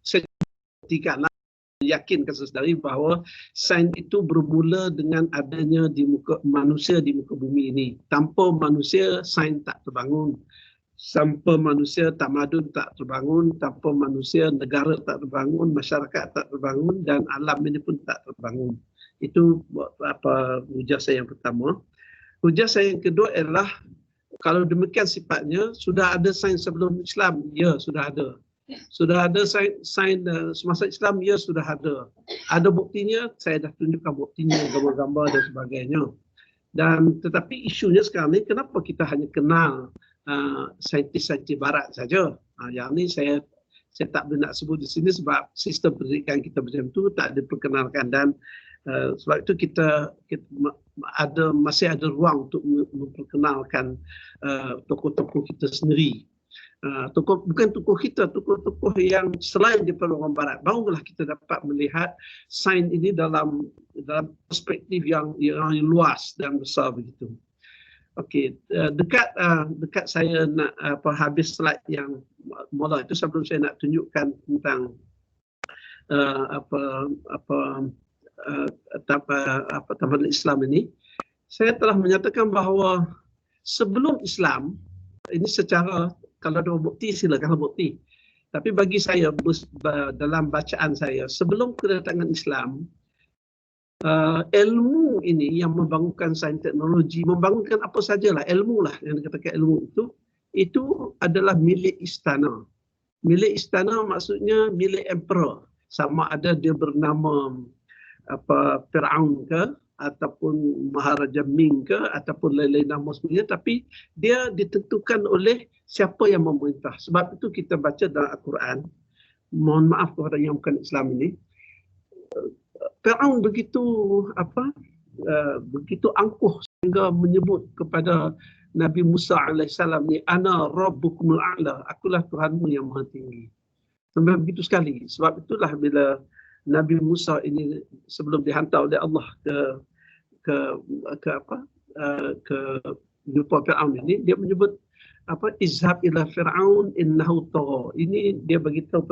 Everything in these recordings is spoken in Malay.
Saya tidaklah yakinkan sesedari bahawa sains itu bermula dengan adanya manusia di muka bumi ini. Tanpa manusia, sains tak terbangun. Tanpa manusia, tamadun tak terbangun. Tanpa manusia, negara tak terbangun, masyarakat tak terbangun, dan alam ini pun tak terbangun. Itu hujah saya yang pertama. Hujah saya yang kedua adalah, kalau demikian sifatnya, sudah ada sains sebelum Islam? Ya, sudah ada. Sudah ada sains semasa Islam? Ya, sudah ada. Ada buktinya? Saya dah tunjukkan buktinya, gambar-gambar dan sebagainya. Tetapi isunya sekarang ni, kenapa kita hanya kenal saintis-saintis barat saja? Yang ni saya tak boleh nak sebut di sini sebab sistem pendidikan kita macam tu tak diperkenalkan, dan sebab itu kita masih ada ruang untuk memperkenalkan tokoh-tokoh kita sendiri. Bukan tokoh kita, tokoh-tokoh yang selain daripada orang barat. Barulah kita dapat melihat sains ini dalam perspektif yang luas dan besar begitu. Okey, dekat saya nak habis slide yang mula itu, sebelum saya nak tunjukkan tentang tamadun Islam ini, saya telah menyatakan bahawa sebelum Islam ini, secara kalau ada bukti silakan bukti, tapi bagi saya dalam bacaan saya, sebelum kedatangan Islam, ilmu ini yang membangunkan sains teknologi, membangunkan apa sajalah, ilmu lah yang dikatakan ilmu itu adalah milik istana. Milik istana maksudnya milik emperor, sama ada dia bernama Firaun ke, ataupun Maharaja Ming ke, ataupun lain-lain nama sebagainya, tapi dia ditentukan oleh siapa yang memerintah. Sebab itu kita baca dalam Al-Quran, mohon maaf kepada yang bukan Islam ini, Firaun begitu angkuh sehingga menyebut kepada Nabi Musa AS ni, ana rabbukumul a'la, akulah Tuhanmu yang maha tinggi. Sampai begitu sekali. Sebab itulah bila Nabi Musa ini sebelum dihantar oleh Allah ke jumpa Firaun ini, dia menyebut izhab ila Firaun innahu tagha. Ini dia beritahu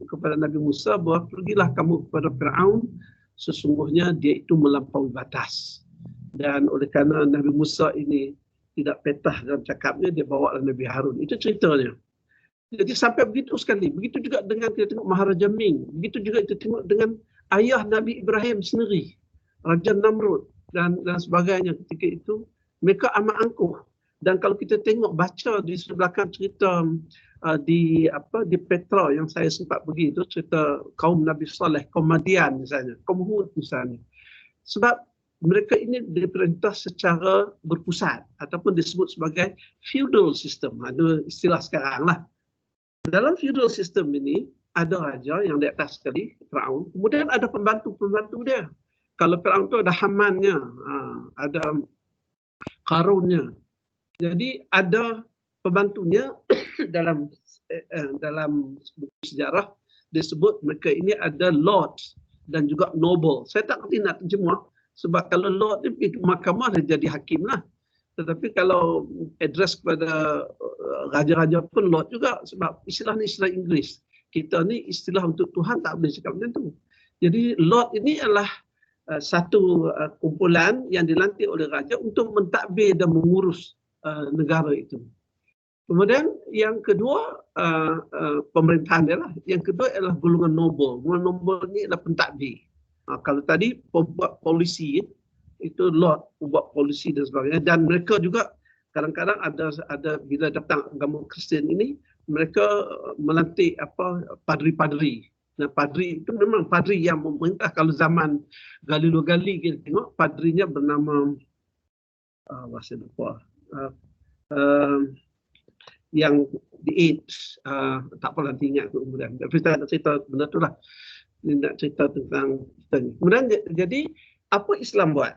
kepada Nabi Musa bahawa pergilah kamu kepada Firaun, sesungguhnya dia itu melampaui batas. Dan oleh kerana Nabi Musa ini tidak petah dalam cakapnya, dia bawa Nabi Harun. Itu ceritanya. Jadi sampai begitu sekali. Begitu juga dengan kita tengok Maharaja Ming. Begitu juga kita tengok dengan ayah Nabi Ibrahim sendiri, Raja Namrud dan sebagainya ketika itu. Mereka amat angkuh. Dan kalau kita tengok baca di belakang cerita di Petra yang saya sempat pergi itu, cerita kaum Nabi Saleh, kaum Madian misalnya, kaum Hud misalnya. Sebab mereka ini diperintah secara berpusat ataupun disebut sebagai feudal system. Ada istilah sekarang lah. Dalam feudal system ini, ada raja yang di atas sekali, Firaun. Kemudian ada pembantu-pembantu dia. Kalau Firaun itu ada Hamannya, ada Qarunnya. Jadi ada pembantunya. dalam buku sejarah disebut mereka ini ada lord dan juga noble. Saya tak kerti nak terjemah, sebab kalau lord ni pergi ke mahkamah dia jadi hakim lah. Tetapi kalau address kepada raja-raja pun lord juga, sebab istilah ni istilah Inggeris. Kita ni istilah untuk Tuhan tak boleh cakap macam tu. Jadi lord ini adalah satu kumpulan yang dilantik oleh raja untuk mentadbir dan mengurus negara itu. Kemudian yang kedua, pemerintahan dia lah. Yang kedua adalah golongan noble. Golongan noble ni adalah pentadbir. Kalau tadi pembuat polisi, itu lord buat polisi dan sebagainya, dan mereka juga kadang-kadang ada bila datang agama Kristian ini, mereka melantik padri-padri. Nah, padri itu memang padri yang memerintah. Kalau zaman Galileo Galilei kita tengok, padrinya bernama saya lupa, yang di AIDS, tak apalah nanti ingat kemudian. Tapi saya nak cerita benda tu lah. Nak cerita tentang kita ni. Kemudian jadi apa Islam buat?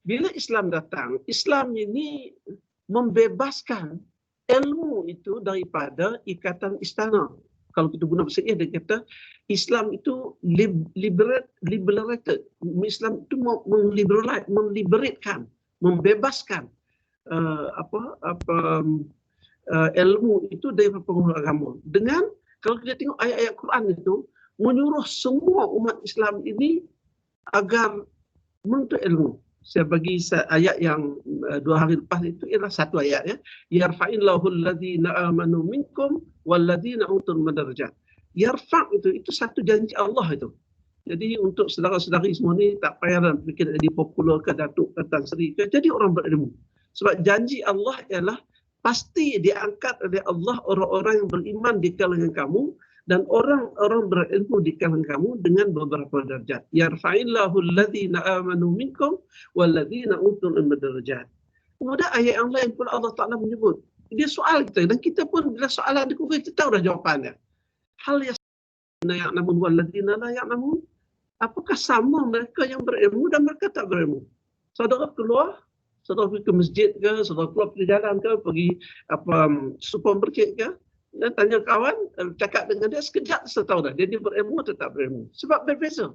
Bila Islam datang, Islam ini membebaskan ilmu itu daripada ikatan istana. Kalau kita guna bahasa dia kata Islam itu liberated. Islam itu meliberatkan, membebaskan ilmu itu daripada pengaruh agama dengan Kalau kita tengok ayat-ayat Quran itu menyuruh semua umat Islam ini agar menuntut ilmu. Saya bagi ayat yang 2 hari lepas itu ialah satu ayat ya. Yarfa'illahu alladhina amanu minkum walladhina utul madarajat. Yarfa' itu satu janji Allah itu. Jadi untuk saudara-saudari semua ni tak payah fikir jadi popular ke datuk ke Tan Sri ke, jadi orang berilmu. Sebab janji Allah ialah pasti diangkat oleh Allah orang-orang yang beriman di kalangan kamu dan orang-orang berilmu di kalangan kamu dengan beberapa darjat. Yarfa'illahu alladhina amanu minkum walladhina utul darajat. Kemudian ayat yang lain pun Allah Taala menyebut. Dia soal kita dan kita pun bila soalan di Google kita tahu dah jawapannya. Hal ya'lamun walladhina la ya'lamun. Apakah sama mereka yang berilmu dan mereka tak berilmu? Saudara keluar, saudara pergi ke masjid ke, saudara keluar pergi jalan ke, pergi supermarket ke, dan tanya kawan, cakap dengan dia sekejap saya tahu dah dia berilmu atau tak berilmu. Sebab berbeza.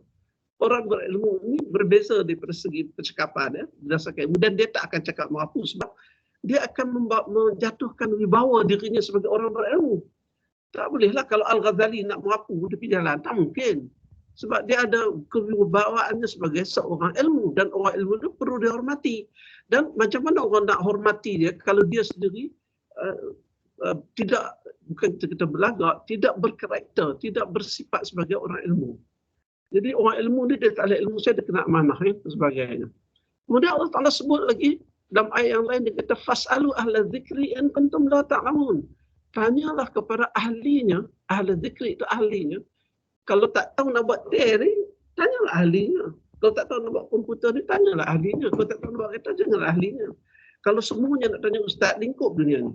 Orang berilmu ini berbeza daripada segi percakapan ya, berdasarkan ilmu, dan dia tak akan cakap mengaku sebab dia akan menjatuhkan wibawa dirinya sebagai orang berilmu. Tak bolehlah kalau Al-Ghazali nak mengaku dia pergi jalan, tak mungkin. Sebab dia ada kewibawaannya sebagai seorang ilmu dan orang ilmu itu perlu dihormati. Dan macam mana orang nak hormati dia kalau dia sendiri tidak, bukan kita belagak, tidak berkarakter, tidak bersifat sebagai orang ilmu. Jadi orang ilmu ni dia tak ada ilmu saya, dia kena amanah dan sebagainya. Kemudian Allah Taala sebut lagi dalam ayat yang lain, dia kata fas'alu ahla dzikri in kuntum la ta'lamun. Tanyalah kepada ahlinya, ahla dzikri itu ahlinya. Kalau tak tahu nak buat teh ni, tanyalah ahlinya. Kalau tak tahu nak buat komputer ni, tanyalah ahlinya. Kalau tak tahu nak buat kereta, janganlah ahlinya. Kalau semuanya nak tanya ustaz, lingkup dunia ni.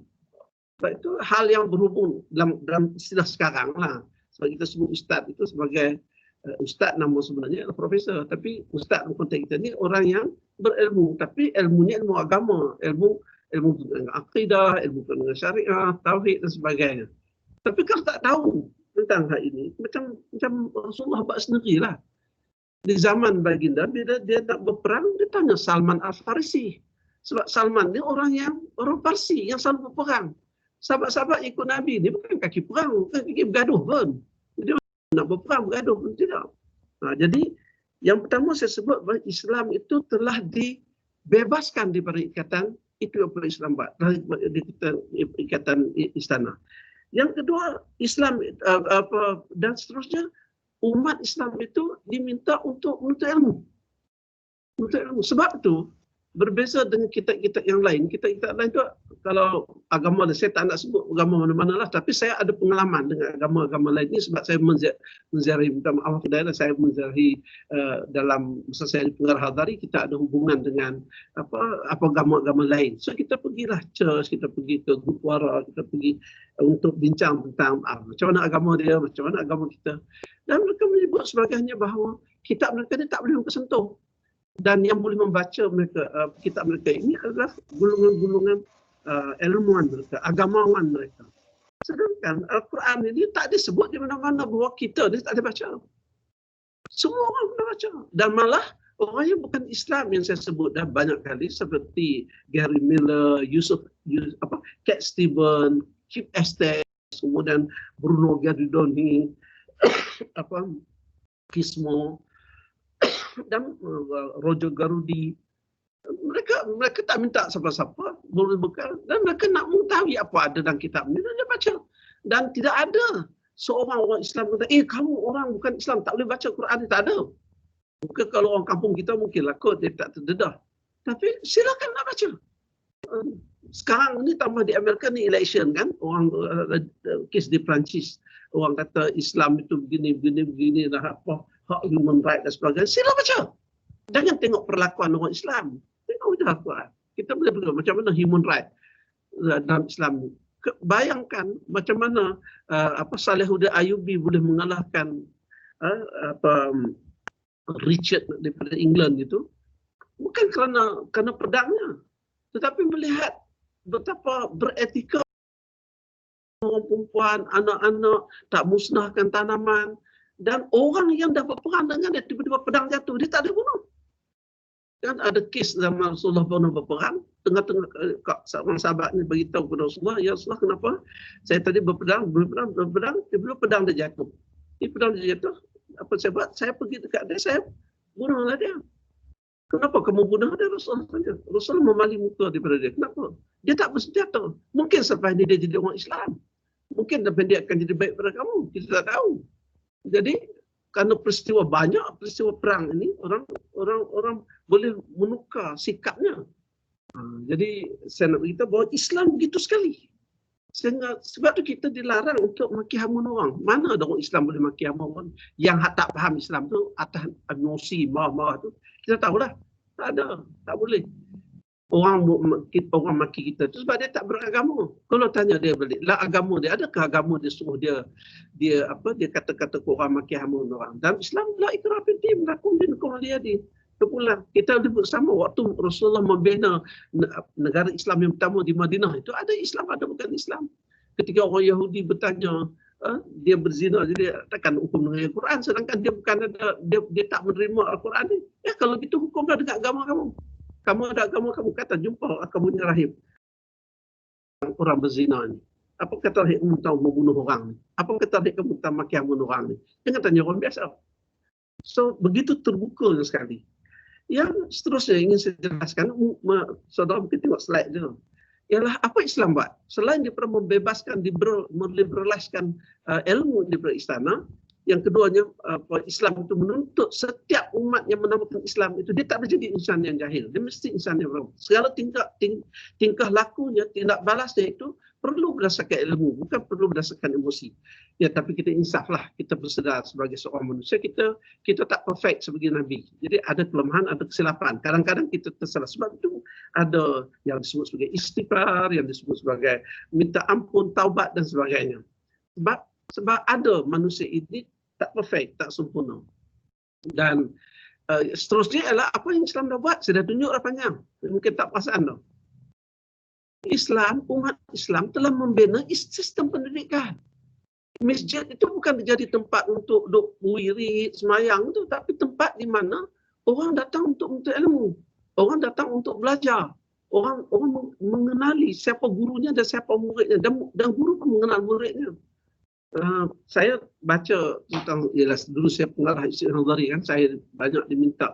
Sebab itu hal yang berhubung dalam istilah sekarang lah. Sebab kita sebut ustaz itu sebagai ustaz, nama sebenarnya adalah profesor. Tapi ustaz dalam konteks kita ni orang yang berilmu. Tapi ilmunya ilmu agama. Ilmu akidah, ilmu syariah, tauhid dan sebagainya. Tapi kalau tak tahu tentang hal ini, macam Rasulullah buat sendirilah. Di zaman baginda, bila dia nak berperang, dia tanya Salman Al-Farisi. Sebab Salman ni orang Parsi yang selalu berperang. Sahabat-sahabat ikut Nabi ni bukan kaki perang, bukan kaki bergaduh pun. Dia nak berperang, bergaduh pun tidak. Jadi, yang pertama saya sebut bahawa Islam itu telah dibebaskan daripada ikatan itu apa Islam buat, ikatan istana. Yang kedua, Islam dan seterusnya, umat Islam itu diminta untuk menuntut ilmu. Sebab itu, berbeza dengan kitab-kitab yang lain. Kitab-kitab lain itu, kalau agama, saya tak nak sebut agama mana-mana lah, tapi saya ada pengalaman dengan agama-agama lain ini sebab saya menziarahi, minta maaf kedai, saya menziarahi dalam masa saya di Pengarah Hadari, kita ada hubungan dengan apa agama-agama lain. So kita pergilah church, kita pergi ke gurdwara, kita pergi untuk bincang tentang macam mana agama dia, macam mana agama kita. Dan mereka menyebut sebagainya bahawa kitab mereka ni tak boleh tersentuh. Dan yang boleh membaca mereka, kitab mereka ini adalah golongan-golongan ilmuwan mereka, agamawan mereka. Sedangkan Al-Quran ini tak disebut di mana-mana bahawa kita ni tak ada baca. Semua orang boleh baca. Dan malah orang yang bukan Islam yang saya sebut dah banyak kali seperti Gary Miller, Cat Stevens, Chip Estes, kemudian Bruno Gardoni, Kismo, dan Roger Garudi, mereka tak minta siapa-siapa boleh bekal, dan mereka nak mengetahui apa ada dalam kitab ni, dan dia baca. Dan tidak ada seorang orang Islam kata, kamu orang bukan Islam tak boleh baca Quran ni, tak ada. Mungkin kalau orang kampung kita mungkinlah kot dia tak terdedah, tapi silakan nak baca. Sekarang ni tambah di Amerika ni election kan, orang kes di Perancis, orang kata Islam itu begini dah apa, hak human right dan sebagainya. Sila baca. Jangan tengok perlakuan orang Islam. Tengok je Al-Quran. Kita boleh beritahu macam mana human right dalam Islam ni. Bayangkan macam mana Salihuddin Ayyubi boleh mengalahkan Richard daripada England itu. Bukan kerana pedangnya, tetapi melihat betapa beretika orang perempuan, anak-anak, tak musnahkan tanaman. Dan orang yang dapat perang dengan dia, tiba-tiba pedang jatuh, dia tak ada bunuh. Kan ada kes zaman Rasulullah pernah berperang, tengah-tengah seorang sahabat ni beritahu kepada Rasulullah, ya Rasulullah, kenapa saya tadi berpedang, tiba-tiba pedang dia jatuh. Ini pedang dia jatuh, apa saya buat? Saya pergi dekat dia, saya bunuhlah dia. Kenapa kamu bunuh dia? Rasulullah tanya. Rasulullah memalih muka daripada dia. Kenapa? Dia tak bersenjata. Mungkin selepas ini dia jadi orang Islam. Mungkin dia akan jadi baik pada kamu. Kita tak tahu. Jadi karena banyak peristiwa perang ini, orang boleh menukar sikapnya. Jadi saya nak beritahu bahawa Islam begitu sekali. Sebab tu kita dilarang untuk maki hamun orang. Mana ada orang Islam boleh maki hamun orang? Yang tak faham Islam tu, atas emosi, marah-marah tu, kita tahulah. Tak ada, tak boleh. Orang maki kita tu sebab dia tak beragama. Kalau tanya dia balik, lah agama dia, adakah agama dia suruh dia kata-kata ke orang maki hamun orang? Dalam Islam la ikrah fid din, lakum dinukum waliyadin. Kepulang kita bersama waktu Rasulullah membina negara Islam yang pertama di Madinah itu, ada Islam, ada bukan Islam. Ketika orang Yahudi bertanya, dia berzina, jadi takkan hukum dengan Al-Quran, sedangkan dia bukan ada, dia tak menerima Al-Quran ni. Ya kalau gitu hukumlah dengan agama kamu. Kamu ada agama, kamu kata jumpa kamu ni rahim orang berzina ni. Apa kata kamu tahu membunuh orang ni? Apa kata kamu tahu maki membunuh orang ni? Jangan tanya orang biasa. So begitu terbuka sekali. Yang seterusnya ingin saya jelaskan, saudara mungkin tengok slide dia, ialah apa Islam buat? Selain dia pernah membebaskan, meliberaliskan ilmu daripada istana, yang keduanya, Islam itu menuntut setiap umat yang menamakan Islam itu, dia tak boleh jadi insan yang jahil. Dia mesti insan yang berilmu. Segala tingkah lakunya, tindak balasnya itu perlu berdasarkan ilmu, bukan perlu berdasarkan emosi. Ya, tapi kita insaflah, kita bersedar sebagai seorang manusia, kita tak perfect sebagai Nabi. Jadi ada kelemahan, ada kesilapan. Kadang-kadang kita tersalah. Sebab itu ada yang disebut sebagai istighfar, yang disebut sebagai minta ampun, taubat dan sebagainya. Sebab ada manusia ini tak perfect, tak sempurna. Dan seterusnya adalah apa yang Islam dah buat. Saya dah tunjuk dah panjang. Mungkin tak perasan dah. Umat Islam telah membina sistem pendidikan. Masjid itu bukan menjadi tempat untuk duk wirid, semayang tu, tapi tempat di mana orang datang untuk menuntut ilmu. Orang datang untuk belajar. Orang mengenali siapa gurunya dan siapa muridnya. Dan guru pun mengenal muridnya. Saya baca tentang, dulu saya pengarah Syekh Nazari kan, saya banyak diminta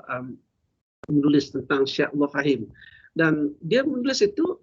menulis tentang Syekh Abdul Fahim. Dan dia menulis itu,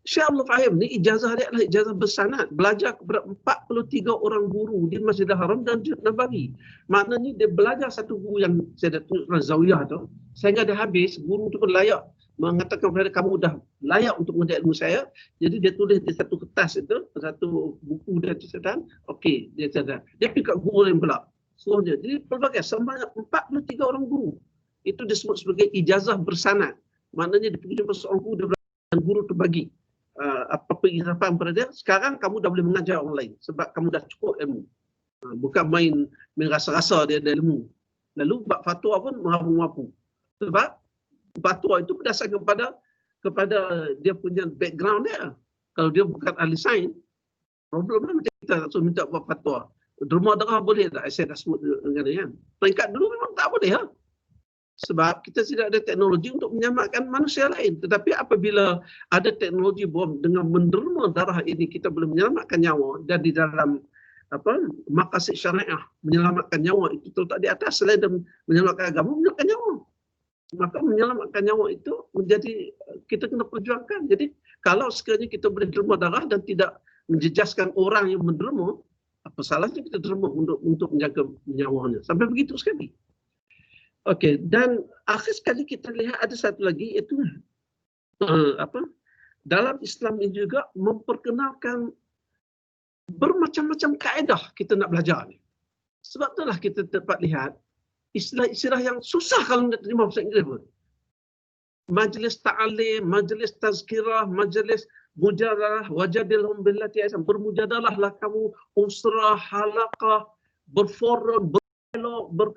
Syekh Abdul Fahim ni ijazah dia adalah ijazah bersanad, belajar kepada 43 orang guru di Masjidil Haram dan Nabawi. Maknanya dia belajar satu guru yang saya dah tunjukkan Zawiyah tu, sehingga dia habis, guru tu pun layak mengatakan kepada kamu dah layak untuk mengajar ilmu saya. Jadi dia tulis di satu kertas itu, satu buku dia catatan, okey, dia catat. Dia pergi kat guru lain pula. Seluruhnya. Jadi pelbagai, sebanyak 43 orang guru. Itu disebut sebagai ijazah bersanad. Maknanya dia pergi jumpa seorang guru, dia dan guru tu bagi apa pengirapan pada dia, sekarang kamu dah boleh mengajar orang lain sebab kamu dah cukup ilmu. Bukan main rasa-rasa dia ada ilmu. Lalu buat fatwa pun mengapu-ngapu. Sebab fatwa itu berdasarkan kepada dia punya background dia. Kalau dia bukan ahli sains, problem macam kita minta buat fatwa. Derma darah boleh tak? Saya dah sebut dengan dia kan. Peringkat dulu memang tak boleh lah. Sebab kita tidak ada teknologi untuk menyelamatkan manusia lain. Tetapi apabila ada teknologi bom dengan menderma darah ini, kita boleh menyelamatkan nyawa. Dan di dalam maqasid syariah, menyelamatkan nyawa itu terletak di atas. Selain menyelamatkan agama, menyelamatkan nyawa. Maka menyelamatkan nyawa itu menjadi, kita kena perjuangkan. Jadi kalau sekiranya kita boleh derma darah dan tidak menjejaskan orang yang menderma, apa salahnya kita derma untuk menjaga nyawanya. Sampai begitu sekali. Okey, dan akhir sekali kita lihat ada satu lagi, iaitu dalam Islam ini juga memperkenalkan bermacam-macam kaedah kita nak belajar ni. Sebab itulah kita dapat lihat istilah-istilah yang susah kalau nak terima bahasa Inggeris pun. Majlis ta'alim, majlis tazkirah, majlis mujadalah, wajadilhum billati ahsan. Bermujadalahlah kamu, usrah, halaqah, berforum, berdialog,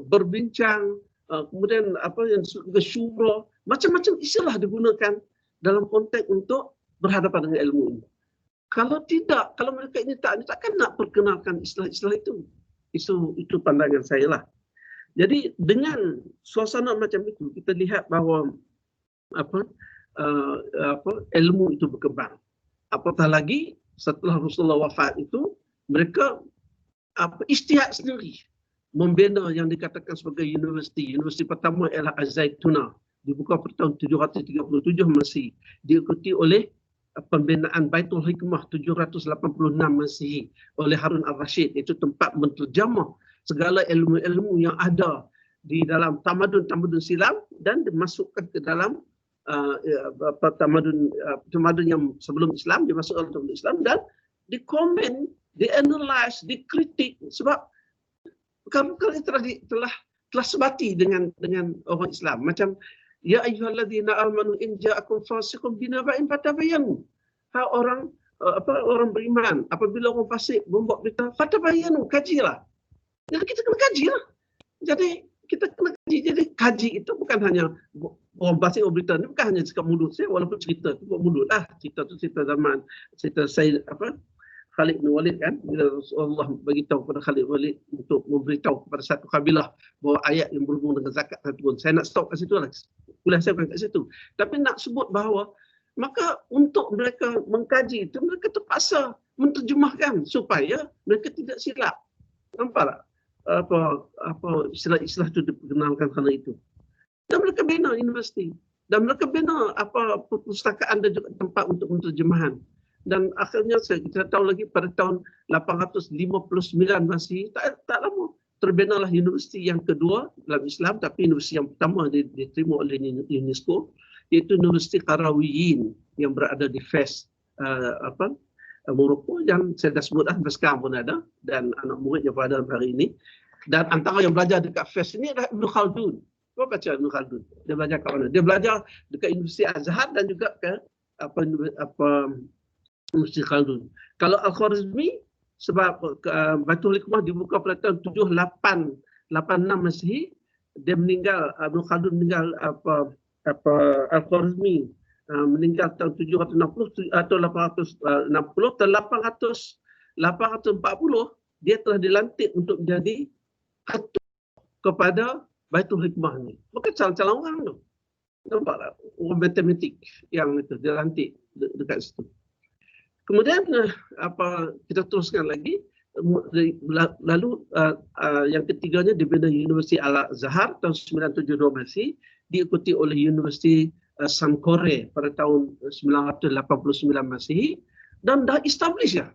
berbincang, kemudian yang disebut syura, macam-macam istilah digunakan dalam konteks untuk berhadapan dengan ilmu ini. Kalau tidak, kalau mereka ini takkan nak perkenalkan istilah-istilah itu. Itu pandangan saya lah. Jadi dengan suasana macam itu, kita lihat bahawa apa ilmu itu berkembang. Apatah lagi setelah Rasulullah wafat itu, mereka ijtihad sendiri membina yang dikatakan sebagai universiti. Universiti pertama ialah Az-Zaituna, dibuka pada tahun 737 Masihi, diikuti oleh pembinaan Baitul Hikmah 786 Masihi oleh Harun al-Rashid. Itu tempat menterjemah segala ilmu-ilmu yang ada di dalam tamadun-tamadun silam dan dimasukkan ke dalam tamadun yang sebelum Islam, dimasukkan ke dalam Islam dan dikomen, dianalyze, dikritik sebab perkara telah sebati dengan orang Islam. Macam ya ayyuhalladzina amanu in ja'akum fasiqun binaba'in fatabayyanu. Orang beriman, apabila orang fasik membuat berita, fatabayyanu, kajilah. Jadi kita kena kajilah. Jadi kita kena kaji. Jadi kaji itu bukan hanya orang fasik berita ni, bukan hanya cakap mulut saya, walaupun cerita tu buat mulut lah. Cerita tu cerita zaman, cerita saya Khalid bin Walid kan, bila Rasulullah beritahu kepada Khalid bin Walid untuk memberitahu kepada satu kabilah bahawa ayat yang berhubung dengan zakat telah turun. Saya nak stop kat situ lah. Kuliah saya bukan kat situ. Tapi nak sebut bahawa maka untuk mereka mengkaji itu, mereka terpaksa menterjemahkan supaya mereka tidak silap. Nampak tak? Istilah-istilah itu diperkenalkan kerana itu. Dan mereka bina universiti. Dan mereka bina perpustakaan dan juga tempat untuk penterjemahan. Dan akhirnya kita tahu lagi pada tahun 859 Masihi, tak lama terbinalah universiti yang kedua dalam Islam, tapi universiti yang pertama diterima oleh UNESCO, iaitu Universiti Qarawiyyin yang berada di Fes, Morocco, yang saya dah sebut sampai sekarang pun ada, dan anak murid yang berada hari ini. Dan antara yang belajar dekat Fes ini adalah Ibn Khaldun. Kau baca Ibn Khaldun? Dia belajar kat mana? Dia belajar dekat Universiti Azhar dan juga ke Universiti Khaldun. Kalau Al-Khwarizmi, sebab Baitul Hikmah dibuka pada tahun 786 Masihi, dia meninggal, Ibn Khaldun meninggal, Al-Khwarizmi meninggal tahun 760 atau 860, tahun 840 dia telah dilantik untuk menjadi ketua kepada Baitul Hikmah ni. Bukan calon-calon orang tu. Nampak tak? Orang matematik yang itu dilantik dekat situ. Kemudian kita teruskan lagi, lalu yang ketiganya dibina Universiti Al-Azhar tahun 972 Masihi, diikuti oleh Universiti Sankore pada tahun 989 Masihi, dan dah establish ya.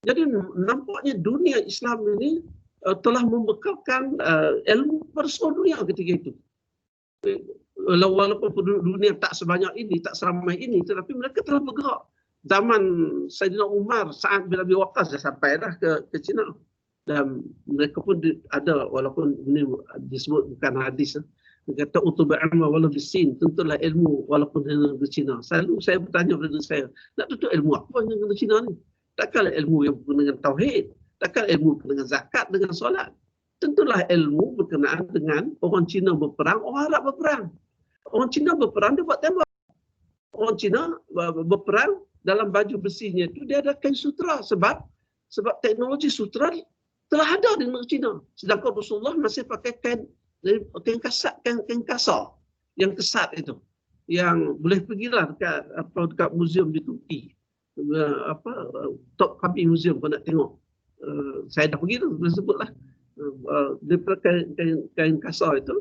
Jadi nampaknya dunia Islam ini telah membekalkan ilmu pada seluruh dunia ketika itu. Walaupun dunia tak sebanyak ini, tak seramai ini, tetapi mereka telah bergerak. Zaman Saidina Umar, Sa'ad bin Abi Waqqas dah sampai dah ke China. Dan mereka pun ada, walaupun ini disebut bukan hadis. Dia kata utubah ilmu walau di Sin, tentulah ilmu walaupun di China. Selalu saya bertanya kepada saya, nak tutup ilmu apa yang di China ni? Takkan ilmu yang berkenaan dengan tauhid, takkan ilmu dengan zakat, dengan solat. Tentulah ilmu berkenaan dengan orang Cina berperang, orang Arab berperang. Orang Cina berperang, dia buat tembak. Orang Cina berperang, dalam baju besinya itu dia ada kain sutra sebab teknologi sutra telah ada di negeri Cina. Sedangkan Rasulullah masih pakai kain kasar yang kesat itu, yang boleh pergilah dekat muzium di Turki, Top Kapi Museum kau nak tengok. Saya dah pergi tu, boleh sebutlah. Dia pakai kain kasar itu.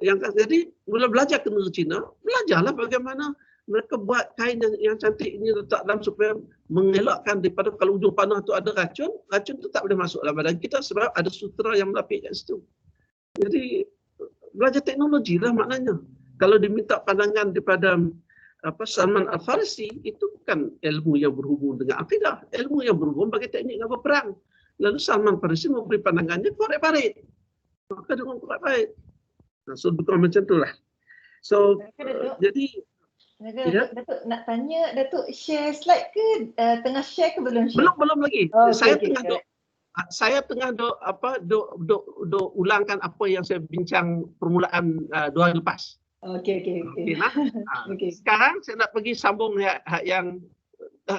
Jadi mula belajar ke negeri Cina, belajarlah bagaimana mereka buat kain yang cantik ini letak dalam supaya mengelakkan daripada kalau ujung panah tu ada racun tu tak boleh masuk dalam badan kita sebab ada sutera yang melapik kat situ. Jadi belajar teknologi lah maknanya. Kalau diminta pandangan daripada Salman Al-Farisi, itu bukan ilmu yang berhubung dengan akidah, ilmu yang berhubung bagi teknik yang berperang. Lalu Salman Al-Farisi memberi pandangannya korek-parit. Maka dengan korek-parit. So bukan macam itulah. So jadi Datuk nak tanya, Datuk share slide ke? Tengah share ke belum share? Belum lagi. Saya tengah ulangkan apa yang saya bincang permulaan 2 hari lepas. Okey. Okay. Sekarang saya nak pergi sambung yang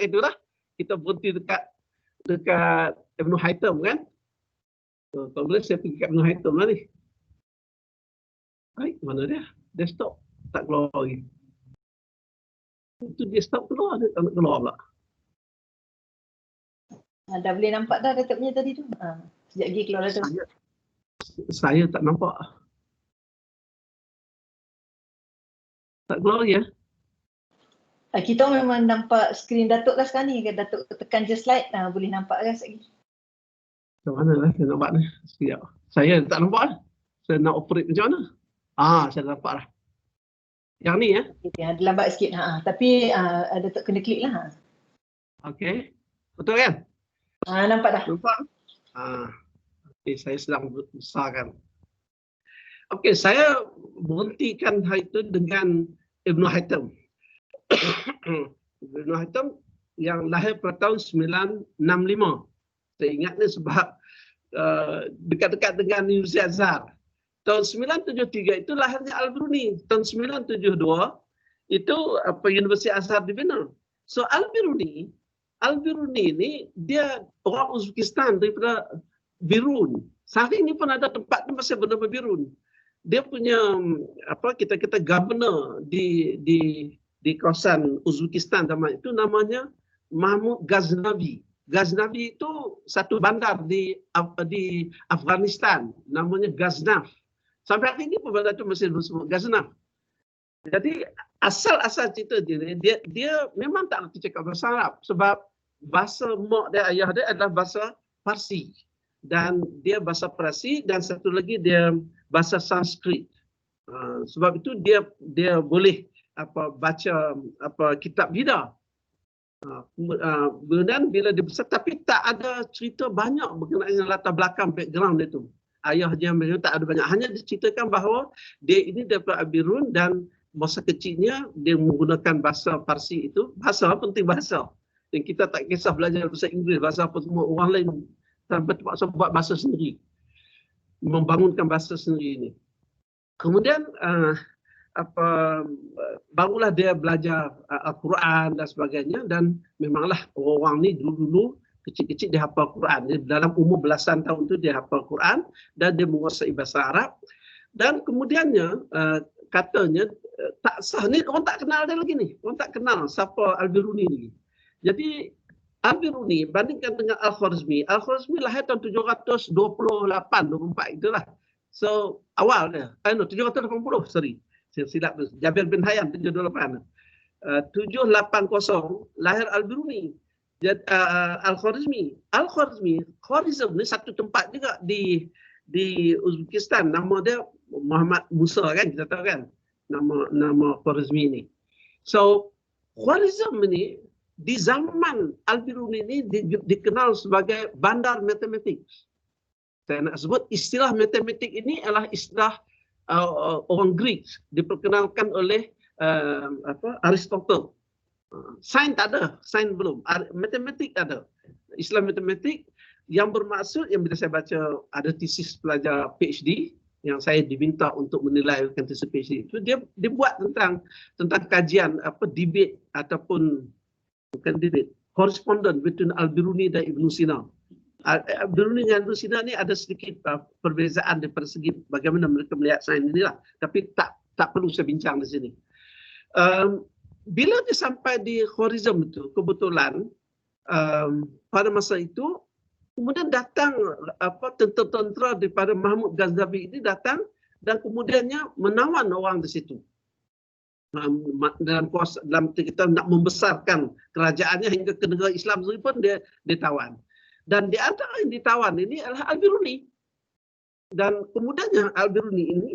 itulah. Kita berhenti dekat Ibn Haytham kan. Kalau boleh saya pergi kat Ibn Haytham lah ni. Baik, mana dia? Desktop tak keluar lagi. Itu desktop keluar, dia tak nak keluar pula. Dah boleh nampak dah Datuk punya tadi tu. Sekejap lagi keluar dah tu. Saya tak nampak. Tak keluar lagi ya? Kita memang nampak skrin Datuk lah sekarang ni. Datuk tekan je slide, boleh nampak kan sekejap lagi. Macam mana lah saya nampak ni? Sekejap. Saya tak nampak lah. Saya nak operate macam mana? Saya nampak lah. Yang ni ya? Dia lambat sikit. Tapi Datuk kena klik lah. Okey. Betul kan? Nampak dah. Nampak? Okay, saya sedang besarkan. Okey, saya berhentikan hari itu dengan Ibn Haytham. Ibn Haytham yang lahir pada tahun 965. Saya ingat ni sebab dekat-dekat dengan Universiti Azhar. Tahun 973 itu lahirnya Al-Biruni. Tahun 972 itu Universiti Azhar dibina. So Al-Biruni ini dia orang Uzbekistan daripada Birun. Sehari ini pun ada tempat ni masih bernama Birun. Dia punya kita governor di kawasan Uzbekistan zaman itu namanya Mahmud Ghaznavi. Ghaznavi itu satu bandar di Afghanistan namanya Ghaznaf. Sampai hari ini pun bandar itu masih disebut Ghaznaf. Jadi asal cerita dia memang tak nak cakap bahasa Arab sebab bahasa mak dia, ayah dia adalah bahasa Parsi. Dan dia bahasa Parsi dan satu lagi dia bahasa Sanskrit. Sebab itu dia boleh baca kitab Veda. Kemudian bila dia besar tapi tak ada cerita banyak berkenaan dengan latar belakang background dia tu. Ayah dia memang tak ada banyak. Hanya diceritakan bahawa dia ini daripada Abirun dan masa kecilnya dia menggunakan bahasa Parsi itu. Bahasa penting bahasa. Dan kita tak kisah belajar bahasa Inggeris, bahasa apa semua orang lain sampai terpaksa buat bahasa sendiri. Membangunkan bahasa sendiri ini. Kemudian barulah dia belajar Al-Quran dan sebagainya dan memanglah orang ni dulu kecil-kecil dia hafal Quran. Dia dalam umur belasan tahun tu dia hafal Quran dan dia menguasai bahasa Arab. Dan kemudiannya katanya tak sah ni orang tak kenal dia lagi ni. Orang tak kenal siapa Al-Biruni ni. Jadi Al-Biruni bandingkan dengan Al-Khwarizmi. Al-Khwarizmi lahir tahun 728, 24 itulah. So awal dia. 780, sorry. Saya silap tu. Jabir bin Hayyan 728. 780 lahir Al-Biruni. Al-Khwarizmi. Khwarizm ni satu tempat juga di Uzbekistan. Nama dia Muhammad Musa kan, kita tahu kan. Nama Khwarizmi ni. So Khwarizm ni di zaman Al-Biruni ini dikenal sebagai bandar matematik. Saya nak sebut istilah matematik ini adalah istilah orang Greek, diperkenalkan oleh Aristotle. Sains tak ada, sains belum. Matematik ada. Istilah matematik yang bermaksud yang bila saya baca ada tesis pelajar PhD yang saya diminta untuk menilai tesis PhD itu dia buat tentang kajian debate ataupun bukan debate, correspondent between Al-Biruni dan Ibn Sina. Al-Biruni dan Ibn Sina ni ada sedikit perbezaan daripada segi bagaimana mereka melihat sains inilah. Tapi tak perlu saya bincang di sini. Bila dia sampai di Khwarizm itu, kebetulan pada masa itu kemudian datang tentera-tentera daripada Mahmud Ghaznavi ini datang dan kemudiannya menawan orang di situ. Dalam kita nak membesarkan kerajaannya hingga ke negara Islam sendiri pun dia ditawan. Dan di antara yang ditawan ini adalah Al-Biruni. Dan kemudiannya Al-Biruni ini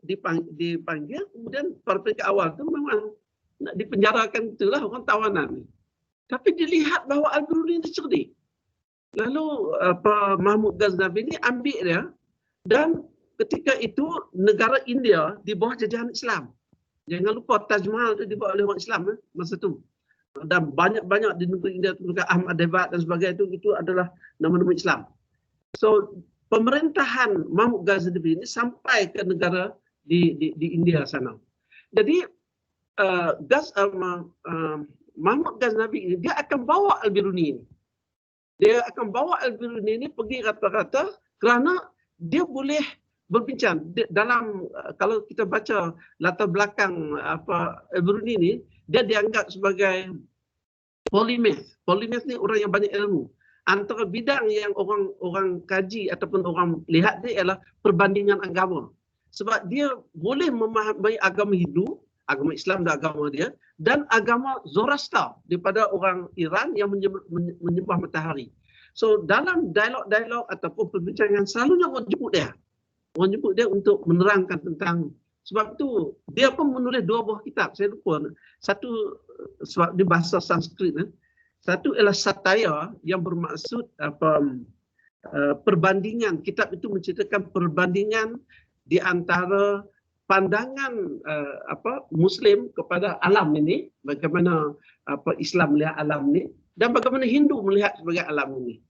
dipanggil, kemudian pada peringkat awal itu memang nak dipenjarakan itulah orang tawanan. Tapi dilihat bahawa Al-Biruni ini cerdik. Lalu Mahmud Ghaznavi ini ambil dia dan ketika itu negara India di bawah jajahan Islam. Jangan lupa Taj Mahal itu dibuat oleh orang Islam masa itu. Dan banyak-banyak di negeri India, negara Ahmad Devat dan sebagainya itu adalah nama-nama Islam. So pemerintahan Mahmud Ghaznavi ini sampai ke negara di India sana. Jadi Mahmud Ghaznavi ini dia akan bawa Al-Biruni ini. Dia akan bawa Al-Biruni ini pergi rata-rata kerana dia boleh berbincang dalam kalau kita baca latar belakang Al-Biruni ni, dia dianggap sebagai polymath. Polymath ni orang yang banyak ilmu. Antara bidang yang orang kaji ataupun orang lihat dia ialah perbandingan agama. Sebab dia boleh memahami agama Hindu, agama Islam dan agama dia, dan agama Zoroaster daripada orang Iran yang menyembah matahari. So dalam dialog-dialog ataupun perbincangan selalunya orang jemput dia. Orang jemput dia untuk menerangkan tentang, sebab tu dia pun menulis 2 buah kitab. Saya lupa. Satu sebab dia bahasa Sanskrit. Satu ialah Satya yang bermaksud perbandingan. Kitab itu menceritakan perbandingan di antara pandangan Muslim kepada alam ini, bagaimana Islam melihat alam ini dan bagaimana Hindu melihat sebagai alam ini.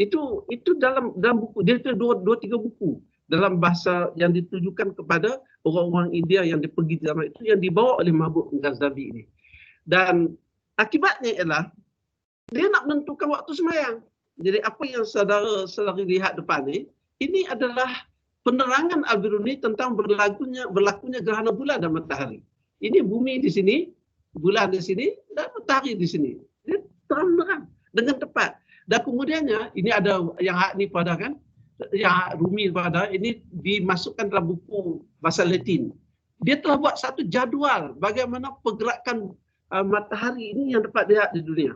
Itu dalam buku dia, itu 2-3 buku dalam bahasa yang ditujukan kepada orang-orang India yang pergi di zaman itu, yang dibawa oleh Mahmud Ghazali ini. Dan akibatnya ialah dia nak menentukan waktu sembahyang. Jadi apa yang saudara lihat depan ini adalah penerangan Al-Biruni tentang berlakunya gerhana bulan dan matahari. Ini bumi di sini, bulan di sini, dan matahari di sini. Dia terang-terang dengan tepat. Dan kemudiannya, ini ada yang hak ni pada kan, yang Rumi pada, ini dimasukkan dalam buku bahasa Latin. Dia telah buat satu jadual bagaimana pergerakan matahari ini yang dapat dilihat di dunia.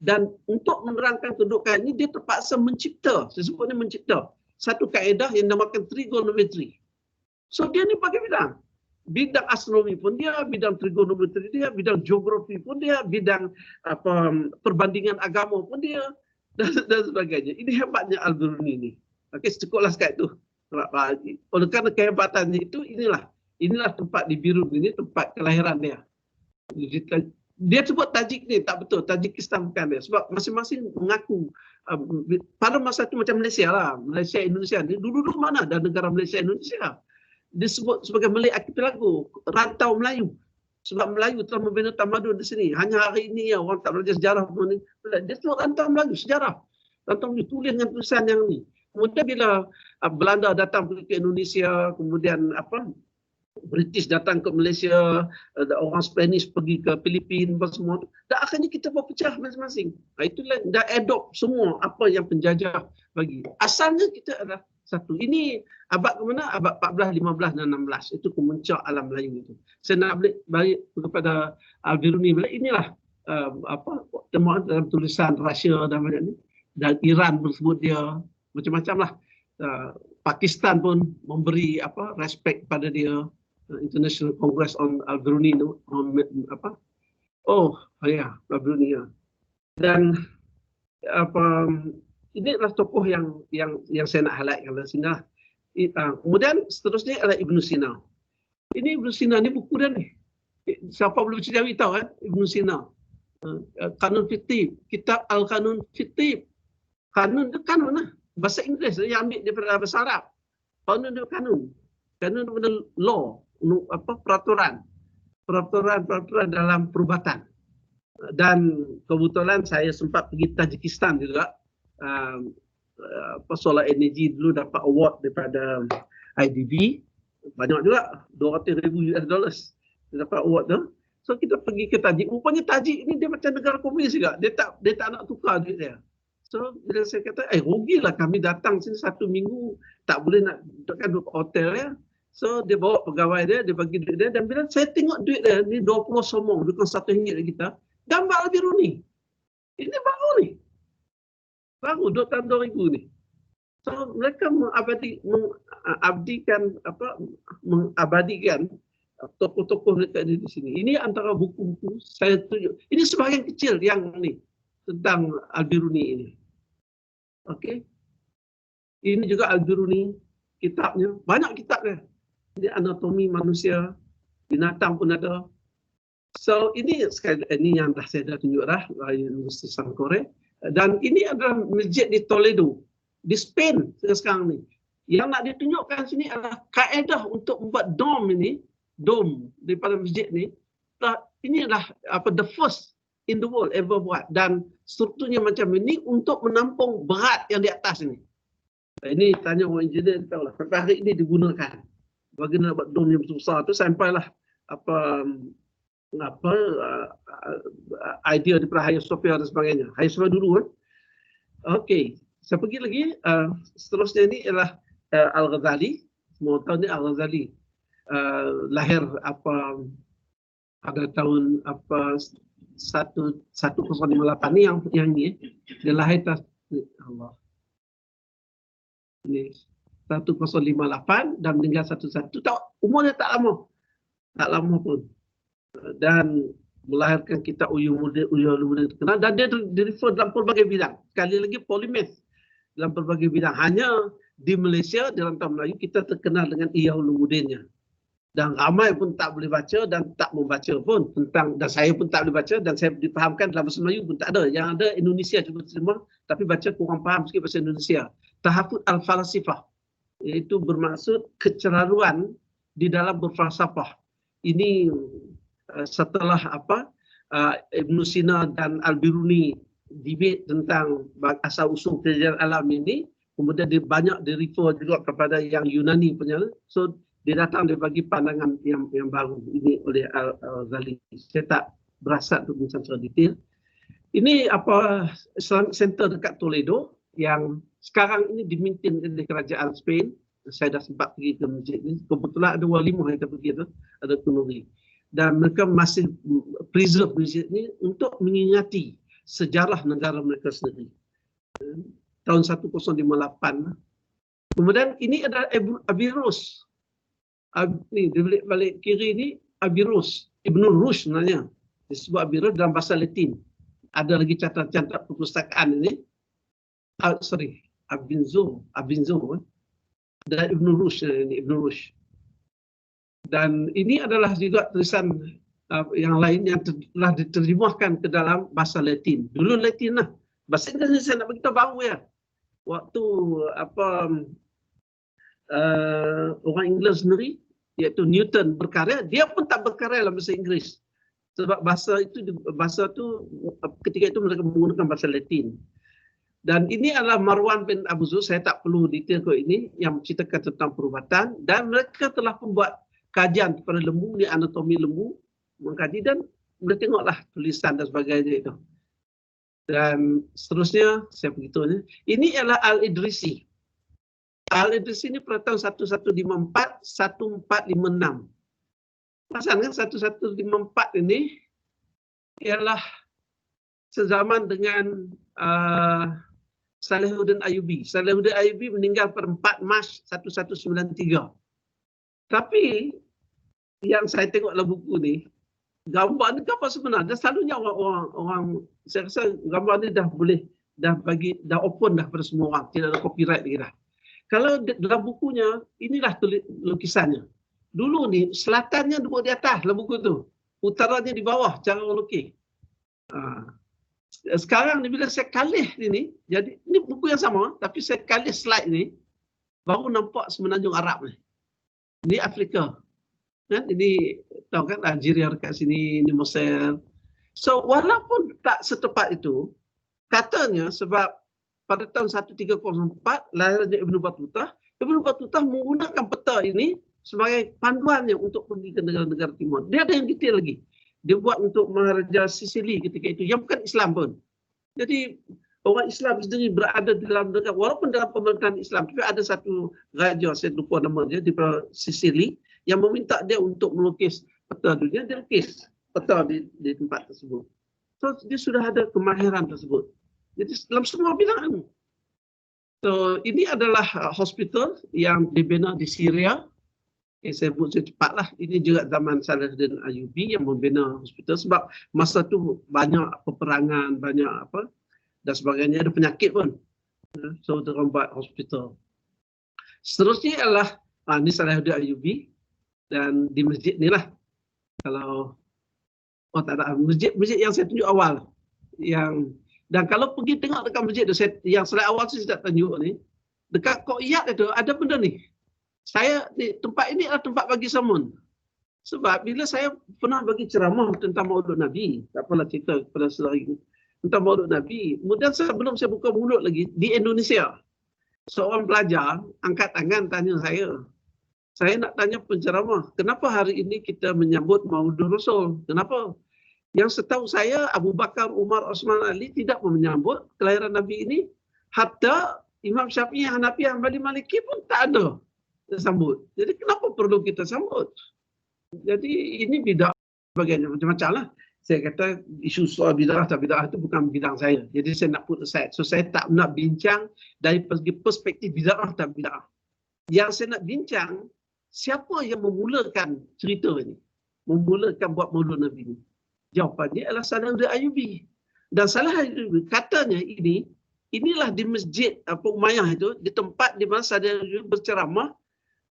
Dan untuk menerangkan kedudukan ini, dia terpaksa mencipta, saya sebutnya mencipta satu kaedah yang dinamakan trigonometri. So dia ni pakai bidang astronomi pun dia, bidang trigonometri dia, bidang geografi pun dia, bidang perbandingan agama pun dia, dan sebagainya. Ini hebatnya Al-Biruni ni. Okey, cukuplah sekat itu. Oleh kerana kehebatannya itu, inilah tempat di Biruni ini, tempat kelahiran dia. Dia sebut Tajik ni, tak betul. Tajikistan bukan dia. Sebab masing-masing mengaku. Pada masa itu macam Malaysia lah. Malaysia, Indonesia. Dulu-dulu mana ada negara Malaysia, Indonesia? Disebut sebagai Malay Archipelago, rantau Melayu. Sebab Melayu telah membina tamadun di sini. Hanya hari ini ya, orang tak belajar sejarah. Dia sebut rantau Melayu, sejarah. Rantau Melayu, tulis dengan tulisan yang ni. Kemudian bila Belanda datang ke Indonesia, kemudian British datang ke Malaysia, orang Spanish pergi ke Filipina, semua. Dan akhirnya kita berpecah masing-masing. Itulah dah adopt semua apa yang penjajah bagi. Asalnya kita adalah satu. Ini abad ke mana? Abad 14, 15 dan 16. Itu kemuncak alam Melayu itu. Saya nak balik kepada Al-Biruni. Inilah temuan dalam tulisan Rusia dan banyak ni. Dan Iran bersebut dia macam-macam lah. Pakistan pun memberi respect pada dia. International Congress on Al-Biruni tu. Al-Biruni ya. Dan ini adalah tokoh yang saya nak highlight kalau sini. Kemudian seterusnya adalah Ibn Sina. Ini Ibn Sina ni buku dia ni. Siapa boleh baca Jawi tahu kan? Ibn Sina. Kanun Fitib, kitab Al-Kanun Fitib. Kanun itu kanun lah. Bahasa Inggeris dia ambil daripada bahasa Arab. Kanun itu kanun. Kanun itu law, peraturan dalam perubatan. Dan kebetulan saya sempat pergi Tajikistan juga. Solar energy dulu dapat award daripada IDB, banyak juga, $200,000 dia dapat award tu. So kita pergi ke Tajik. Rupanya Tajik ni dia macam negara komunis juga. Dia tak nak tukar duit dia. So bila saya kata, rugilah kami datang sini 1 minggu, tak boleh nak dudukkan hotel ya. So dia bawa pegawai dia bagi duit dia, dan bila saya tengok duit dia ni 20 somong, bukan RM1 dari kita. Gambar Al-Biruni. Ini baru ni. Baru 2 tahun 2000 ni. So mereka mengabadikan tokoh-tokoh mereka di sini. Ini antara buku-buku saya tunjuk. Ini sebahagian kecil yang ni tentang Al-Biruni ini. Okey. Ini juga Al-Biruni kitabnya, banyak kitab dia. Ini anatomi manusia, binatang pun ada. So ini yang dah saya dah tunjuk dah Universiti Sankore. Dan ini adalah masjid di Toledo, di Spain sekarang ni. Yang nak ditunjukkan sini adalah kaedah untuk membuat dome daripada masjid ni. Ini adalah the first in the world ever buat, dan strukturnya macam ini untuk menampung berat yang di atas ini. Ini tanya orang engineer tahu lah. Sampai hari ini digunakan. Bagi nak buat dom yang susah tu sampailah apa idea daripada Hagia Sophia dan sebagainya. Hagia Sophia dulu kan. Okey, saya pergi lagi. Seterusnya ni ialah Al-Ghazali. Semua tahu ni Al-Ghazali lahir pada tahun 1158 ni yang ni dia lahir Allah. Ini 1058 dan meninggal 11 tak umurnya tak lama pun, dan melahirkan kitab Uyul Muda terkenal, dan dia refer dalam pelbagai bidang. Sekali lagi polymath dalam pelbagai bidang. Hanya di Malaysia dalam tahun Melayu kita terkenal dengan Ihya Ulumuddinnya, dan ramai pun tak boleh baca dan tak membaca pun tentang, dan saya pun tak boleh baca dan saya difahamkan dalam bahasa Melayu pun tak ada. Yang ada Indonesia cuba terima, tapi baca kurang faham sikit bahasa Indonesia. Tahafut al-falasifah, iaitu bermaksud keceraruan di dalam berfalsafah. Ini setelah Ibn Sina dan Al-Biruni debate tentang asal usul kejadian alam ini, kemudian dia banyak refer juga kepada yang Yunani punya. So dia datang dia bagi pandangan yang baru ini oleh Al-Ghazali. Saya tak berasat untuk bincang secara detail. Ini Islamic Center dekat Toledo yang sekarang ini dimintin oleh kerajaan Spain. Saya dah sempat pergi ke masjid ni. Kebetulan ada walimah yang kita pergi tu, ada kunuri. Dan mereka masih preserve masjid ni untuk mengingati sejarah negara mereka sendiri. Tahun 1058. Kemudian ini ada Averroes. Ni dia balik kiri ni Averroes, Ibn Rushd sebenarnya. Disebut Averroes dalam bahasa Latin. Ada lagi catatan perpustakaan ini. Avinzo dan Ibn Rushd ini Ibn Rushd. Dan ini adalah juga tulisan yang lain yang telah diterjemahkan ke dalam bahasa Latin. Dulu Latin lah. Bahasa Inggeris saya nak beritahu baru ya. Waktu orang Inggeris sendiri, iaitu Newton berkarya, dia pun tak berkarya dalam bahasa Inggeris. Sebab bahasa tu ketika itu mereka menggunakan bahasa Latin. Dan ini adalah Marwan bin Abu Zur, saya tak perlu detail ke ini, yang menceritakan tentang perubatan, dan mereka telah membuat kajian kepada lembu, ni anatomi lembu, mengkaji, dan mereka tengoklah tulisan dan sebagainya itu. Dan seterusnya, saya beritahu ini adalah Al-Idrisi. Al-Idrisi ini pada tahun 1154, 1456. Pasal kan 1154 ini ialah sezaman dengan Salahuddin Ayyubi. Salahuddin Ayyubi meninggal pada 4 Mac 1193. Tapi yang saya tengok dalam buku ni, gambar ni gambar sebenar. Dan selalunya orang saya rasa gambar ni dah open dah pada semua orang, tidak ada copyright lagi dah. Kalau dalam bukunya, inilah lukisannya. Dulu ni selatannya duduk di atas dalam buku tu, utaranya di bawah cara orang lukis. Sekarang ni bila saya kalih ni, jadi ini buku yang sama tapi saya kalih slide ni, baru nampak semenanjung Arab ni. Ini Afrika. Kan? Ini tahu kan Algeria dekat sini, ini Mesir. So walaupun tak setepat itu, katanya sebab pada tahun 1304 lahirnya Ibn Battuta menggunakan peta ini sebagai panduannya untuk pergi ke negara-negara timur. Dia ada yang detail lagi. Dia buat untuk Maharaja Sicily ketika itu, yang bukan Islam pun. Jadi orang Islam sendiri berada dalam negara, walaupun dalam pemerintahan Islam, tapi ada satu raja, saya lupa nama dia, di Sicily, yang meminta dia untuk melukis peta dunia, dia lukis peta di tempat tersebut. So dia sudah ada kemahiran tersebut. Jadi dalam semua bidang. So ini adalah hospital yang dibina di Syria. Saya sebut cepatlah. Ini juga zaman Salahuddin Ayyubi yang membina hospital, sebab masa tu banyak peperangan, banyak apa dan sebagainya, ada penyakit pun. So dia buat hospital. Seterusnya adalah ini Salahuddin Ayyubi, dan di masjid ni lah. Kalau tak ada masjid yang saya tunjuk awal, dan kalau pergi tengok dekat masjid tu, yang slide awal saya tak tunjuk ni, dekat Qoiyat itu ada benda ni. Tempat ini adalah tempat bagi samun. Sebab bila saya pernah bagi ceramah tentang Maulud Nabi, tak apalah cerita kepada saudara ini, tentang Maulud Nabi, kemudian sebelum saya buka mulut lagi, di Indonesia, seorang pelajar angkat tangan tanya saya nak tanya penceramah, kenapa hari ini kita menyambut Maulid Rasul? Kenapa? Yang setahu saya Abu Bakar, Umar, Osman, Ali tidak menyambut kelahiran Nabi ini. Hatta Imam Syafi'i, Hanafi, Hanbali, Maliki pun tak ada sambut. Jadi kenapa perlu kita sambut? Jadi ini bidah sebagainya macam-macam lah. Saya kata isu soal bidah atau bidah itu bukan bidang saya. Jadi saya nak put aside. So saya tak nak bincang dari perspektif bidah atau bidah. Yang saya nak bincang, siapa yang memulakan cerita ini? Memulakan buat maulud Nabi ini? Jawapannya adalah Salahuddin Ayyubi. Dan Salahuddin Ayyubi katanya inilah di masjid Umayyah itu, di tempat di mana Salahuddin Ayyubi berceramah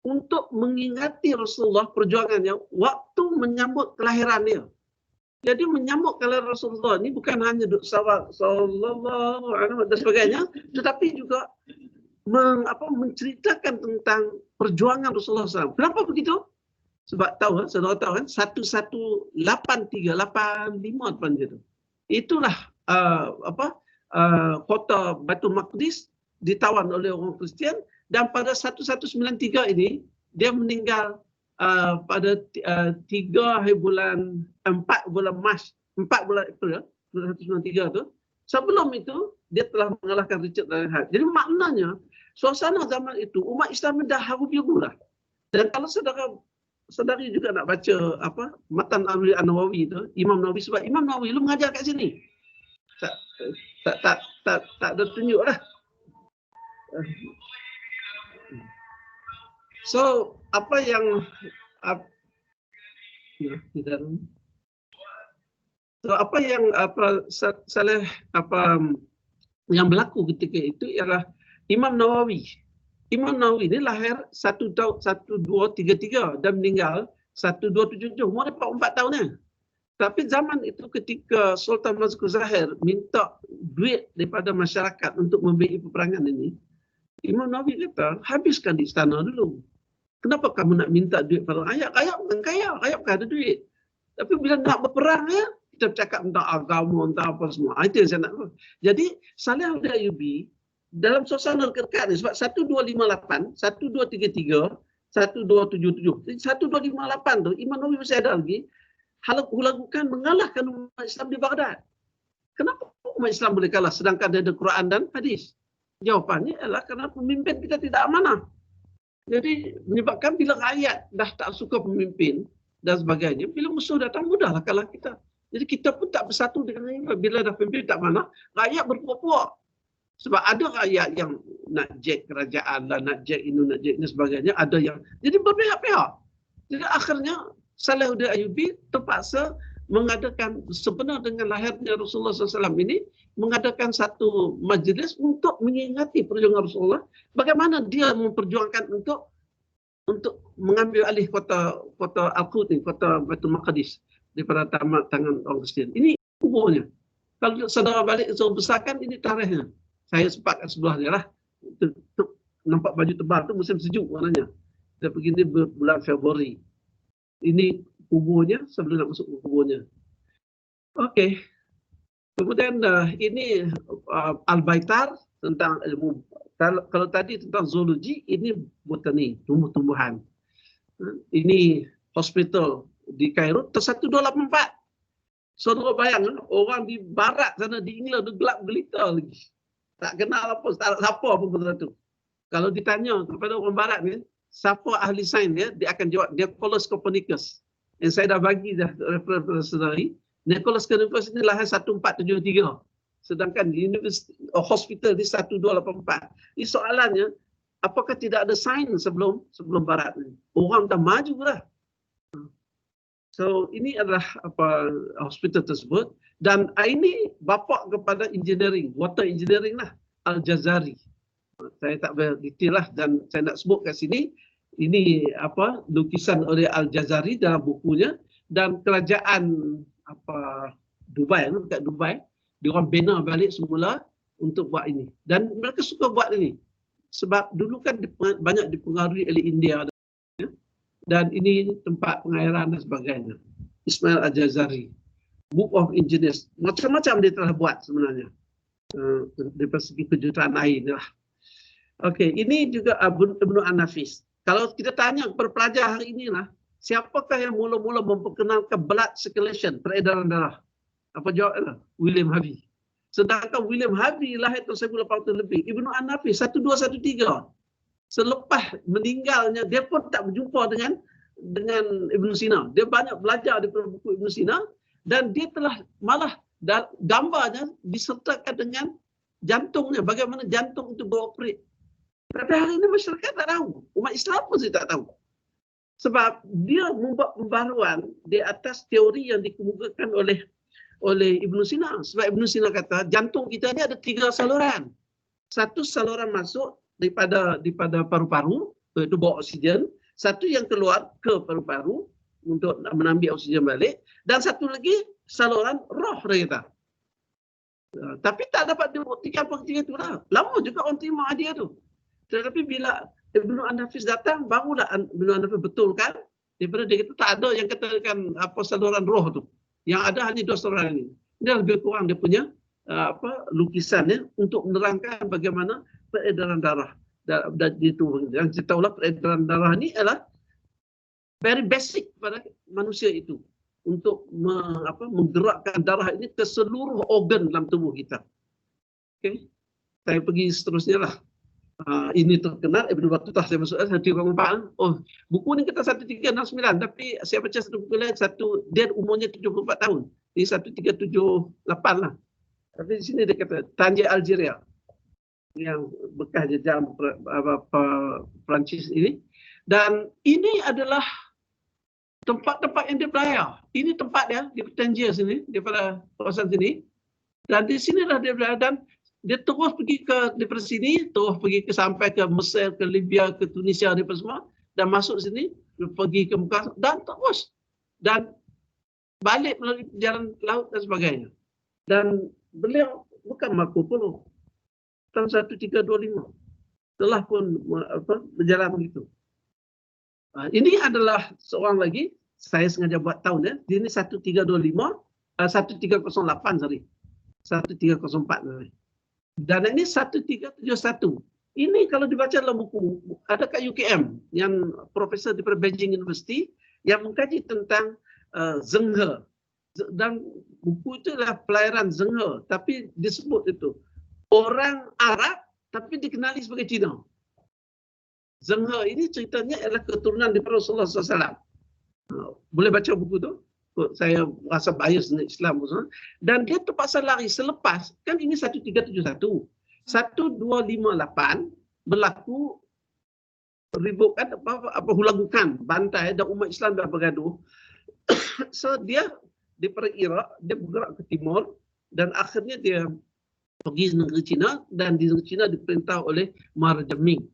untuk mengingati Rasulullah perjuangannya waktu menyambut kelahiran dia. Jadi menyambut kelahiran Rasulullah ini bukan hanya duk salawat sallallahu alaihi wasallam dan sebagainya, tetapi juga menceritakan tentang perjuangan Rasulullah SAW. Kenapa begitu? Sebab tahu, saudara tahu kan, 118385 depan itu. Itulah kota Baitul Maqdis ditawan oleh orang Kristian, dan pada 1193 ini dia meninggal pada 4 bulan Mac, 4 bulan April 1193 tu. Sebelum itu dia telah mengalahkan Richard Darrell. Jadi maknanya suasana zaman itu umat Islam dah haru-biru lah. Dan kalau saudari juga nak baca Matan An-Nawawi itu, Imam Nawawi, sebab Imam Nawawi lu mengajar kat sini. Tak ada tunjuk lah. So apa yang yang berlaku ketika itu ialah Imam Nawawi. Imam Nawawi ini lahir 1233 dan meninggal 1277. Umur 44 tahun ya. Tapi zaman itu ketika Sultan Mazkur Zahir minta duit daripada masyarakat untuk membiayai peperangan ini, Imam Nawawi kata, habiskan di istana dulu. Kenapa kamu nak minta duit pada rakyat? Rakyat bukan kaya, rakyat bukan ada duit. Tapi bila nak berperang ya, kita bercakap tentang agama, tentang apa semua. Itu yang saya nak. Jadi Salahuddin Ayyubi dalam suasana dekat ni, sebab 1258, 1233, 1277. Jadi 1258 tu Imam Nawawi masih ada lagi lakukan mengalahkan umat Islam di Baghdad. Kenapa umat Islam boleh kalah sedangkan ada Quran dan hadis? Jawapannya adalah kerana pemimpin kita tidak amanah. Jadi menyebabkan bila rakyat dah tak suka pemimpin dan sebagainya, bila musuh datang mudahlah kalah kita. Jadi kita pun tak bersatu dengan rakyat. Bila dah pemimpin tak amanah, rakyat berpuak-puak. Sebab ada rakyat yang nak jack kerajaan dan nak jack ini, nak jack ini sebagainya. Ada yang jadi berpihak-pihak. Jadi akhirnya Salahuddin Ayyubi terpaksa mengadakan, sebenar dengan lahirnya Rasulullah SAW ini, mengadakan satu majlis untuk mengingati perjuangan Rasulullah. Bagaimana dia memperjuangkan untuk mengambil alih kota Al-Quds, kota Baitul Maqdis daripada tangan orang Kristian. Ini kuburnya. Kalau saudara balik saudara besarkan, ini tarikhnya. Saya sempat kat sebelah dia lah. Nampak baju tebal tu musim sejuk maknanya. Kita pergi ni bulan Februari. Ini kuburnya sebelum nak masuk kuburnya. Okey. Kemudian ini Al-Baitar tentang ilmu. Kalau tadi tentang zoologi, ini botani, tumbuh-tumbuhan. Ini hospital di Kairo, 1284. Saudara bayang, orang di barat sana di England tu gelap gelita lagi. Tak kenal apa, tak siapa pun benda tu. Kalau ditanya kepada orang barat ni, siapa ahli sains dia akan jawab, dia Nicolaus Copernicus. Yang saya dah bagi dah referensi saudari. Nicolaus Copernicus ini lahir 1473. Sedangkan di hospital di 1284. Ini soalannya, apakah tidak ada sains sebelum barat ni? Orang dah maju dah. So ini adalah hospital tersebut, dan ini bapa kepada engineering, water engineering lah, Al-Jazari. Saya tak berdetail lah dan saya nak sebut kat sini. Ini lukisan oleh Al-Jazari dalam bukunya, dan kerajaan Dubai, dekat Dubai, dia orang bina balik semula untuk buat ini. Dan mereka suka buat ini sebab dulu kan banyak dipengaruhi oleh India. Dan ini tempat pengairan dan sebagainya. Ismail Al-Jazari, Book of Engineers, macam-macam dia telah buat sebenarnya dari segi kejuruteraan air lah. Okey, ini juga Ibnu An-Nafis. Kalau kita tanya kepada pelajar hari inilah, siapakah yang mula-mula memperkenalkan blood circulation, peredaran darah? Apa jawabnya? William Harvey. Sedangkan William Harvey lahir tahun 1800 lebih. Ibnu An-Nafis 1213. Selepas meninggalnya, dia pun tak berjumpa dengan Ibnu Sina. Dia banyak belajar daripada buku Ibnu Sina dan dia telah malah gambarnya disertakan dengan jantungnya, bagaimana jantung itu beroperate. Tapi hari ini masyarakat tak tahu. Umat Islam pun saya tak tahu. Sebab dia membuat pembaruan di atas teori yang dikemukakan oleh Ibnu Sina. Sebab Ibnu Sina kata jantung kita ni ada 3 saluran. Satu saluran masuk daripada paru-paru, itu bawa oksigen. Satu yang keluar ke paru-paru untuk menambil oksigen balik. Dan satu lagi saluran roh dia kata. Tapi tak dapat dibuktikan perkara itu lah. Lama juga orang terima hadiah tu. Tetapi bila Ibnu An-Nafis datang, barulah Ibnu An-Nafis betulkan. Daripada dia kata tak ada yang katakan apa saluran roh tu. Yang ada hanya 2 saluran ini. Ini lebih kurang dia punya lukisannya untuk menerangkan bagaimana peredaran darah di tubuh. Dan kita tahulah peredaran darah ini adalah very basic pada manusia itu untuk menggerakkan darah ini ke seluruh organ dalam tubuh kita. Okey, saya pergi seterusnya lah. Ini terkenal Ibnu Battutah, saya masuk 134. Oh, buku ni kata 1369, tapi saya baca satu buku lain, dia umurnya 74 tahun. Ini 1378 lah. Tapi di sini dia kata Tanjir Algeria yang bekas jejak Perancis ini. Dan ini adalah tempat-tempat yang dia belayar. Ini tempat dia di Tanjir sini, daripada kawasan sini. Dan di sinilah dia belayar dan dia terus pergi daripada sini, terus pergi sampai ke Mesir, ke Libya, ke Tunisia, daripada semua. Dan masuk sini, pergi ke Mekah dan terus. Dan balik melalui jalan laut dan sebagainya. Dan beliau bukan Marco Polo. Tahun 1325. Telah pun berjalan begitu. Ini adalah seorang lagi, saya sengaja buat tahun ya. Ini 1325, 1308 sorry. 1304 sorry. Dan ini 1371. Ini kalau dibaca dalam buku, ada kat UKM yang profesor di Beijing University yang mengkaji tentang Zheng He. Dan buku itu adalah pelayaran Zheng He, tapi disebut itu orang Arab tapi dikenali sebagai Cina. Zheng He ini ceritanya adalah keturunan daripada Rasulullah SAW. Boleh baca buku tu? Saya rasa bias dengan Islam. Dan dia terpaksa lari selepas, kan ini 1371. 1258 berlaku ribukan hulagukan bantai dan umat Islam dah bergaduh. So dia daripada Iraq, dia bergerak ke timur dan akhirnya dia pergi negeri China dan di negeri China diperintah oleh Maharaja Ming.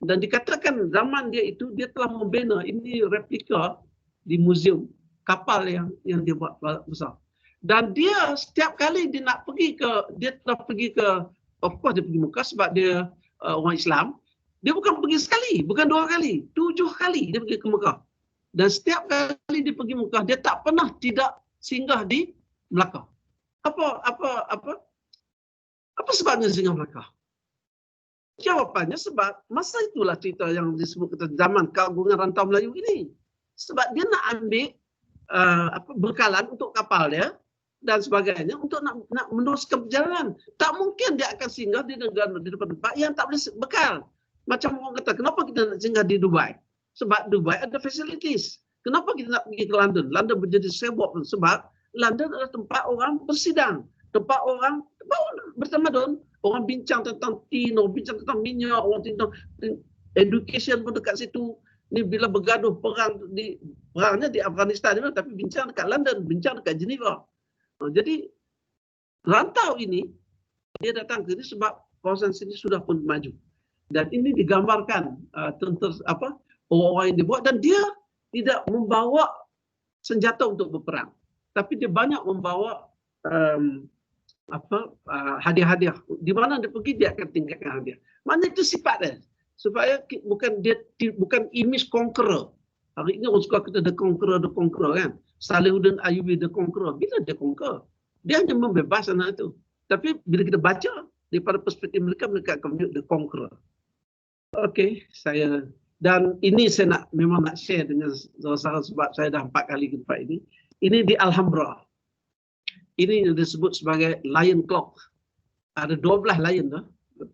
Dan dikatakan zaman dia itu dia telah membina ini replika di muzium kapal yang dia buat besar. Dan dia setiap kali dia nak pergi dia telah pergi ke, of course dia pergi Mekah sebab dia orang Islam. Dia bukan pergi sekali, bukan 2 kali, 7 kali dia pergi ke Mekah. Dan setiap kali dia pergi Mekah, dia tak pernah tidak singgah di Melaka. Apa sebabnya singgah Melaka? Jawapannya sebab masa itulah cerita yang disebut kita zaman keagungan rantau Melayu ini. Sebab dia nak ambil bekalan untuk kapal dia dan sebagainya untuk nak meneruskan perjalanan. Tak mungkin dia akan singgah di negara di tempat yang tak boleh bekal. Macam orang kata, kenapa kita nak singgah di Dubai? Sebab Dubai ada facilities. Kenapa kita nak pergi ke London? London menjadi sibuk sebab London adalah tempat orang bersidang, tempat orang bertamadun. Orang bincang tentang tin, orang bincang tentang minyak, orang tentang education pun dekat situ. Ni bila bergaduh perangnya di Afghanistan ni, tapi bincang dekat London, bincang dekat Geneva. Jadi rantau ini dia datang ke sini sebab kawasan sini sudah pun maju. Dan ini digambarkan tentang orang-orang yang dibuat dan dia tidak membawa senjata untuk berperang. Tapi dia banyak membawa hadiah-hadiah. Di mana dia pergi dia akan tinggalkan hadiah. Mana itu sifat dia. Supaya bukan image conqueror. Hari ini orang suka kata the conqueror kan. Salahuddin Ayyubi the conqueror. Bila dia conquer? Dia hanya membebas anak itu. Tapi bila kita baca daripada perspektif mereka akan menyebut the conqueror. Okey, dan ini saya memang nak share dengan saudara sebab saya dah 4 kali ke tempat ini. Ini di Alhambra. Ini yang disebut sebagai Lion Clock. Ada 12 lion tu.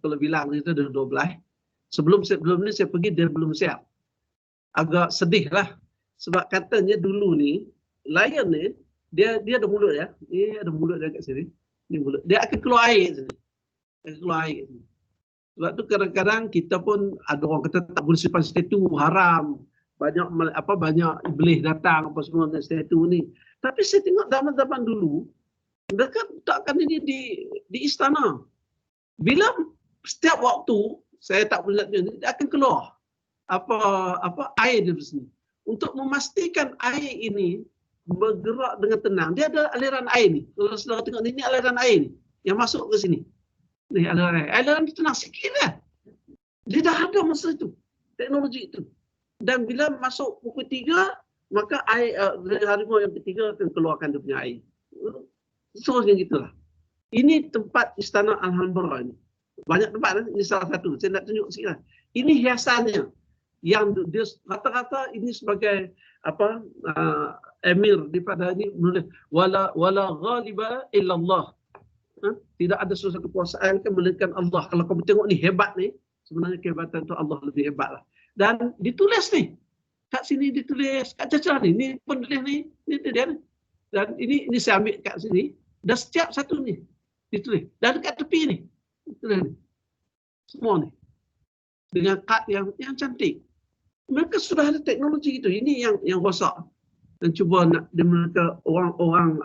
Kalau bilang itu ada 12. Sebelum ni saya pergi dia belum siap. Agak sedih lah. Sebab katanya dulu ni lion ni dia ada mulut ya. Dia ada mulut dia kat sini. Ni mulut. Dia akan keluar air sini. Keluar air sini. Sebab tu kadang-kadang kita pun ada orang kata tak boleh simpan statu, haram. Banyak iblis datang apa semua dengan statu ni. Tapi saya tengok zaman-zaman dulu mereka letakkan ini di istana. Bila setiap waktu saya tak boleh lihat dia akan keluar air dari sini. Untuk memastikan air ini bergerak dengan tenang. Dia ada aliran air ni. Kalau saudara tengok ni aliran air ni yang masuk ke sini. Ni aliran ni tenang sikit lah. Dia dah ada masa itu. Teknologi itu. Dan bila masuk pukul 3, maka harimau yang ketiga akan keluarkan dia punya air. Seterusnya gitulah. Ini tempat Istana Alhambra ini. Banyak tempat, ini salah satu. Saya nak tunjuk sikit lah. Ini hiasannya. Yang dia rata-rata ini sebagai emir daripada ini menulis wala ghaliba illallah. Tidak ada sesuatu kekuasaan yang melainkan Allah. Kalau kamu tengok ni hebat ni, sebenarnya kehebatan tu Allah lebih hebat lah. Dan ditulis ni. Kat sini ditulis, kat cacah ni. Ni pun tulis ni. Ni dia ni. Dan ini saya ambil kat sini. Dan setiap satu ni ditulis. Dan dekat tepi ni. Ditulis ni. Semua ni. Dengan kad yang cantik. Mereka sudah ada teknologi itu. Ini yang rosak. Dan cuba nak mereka orang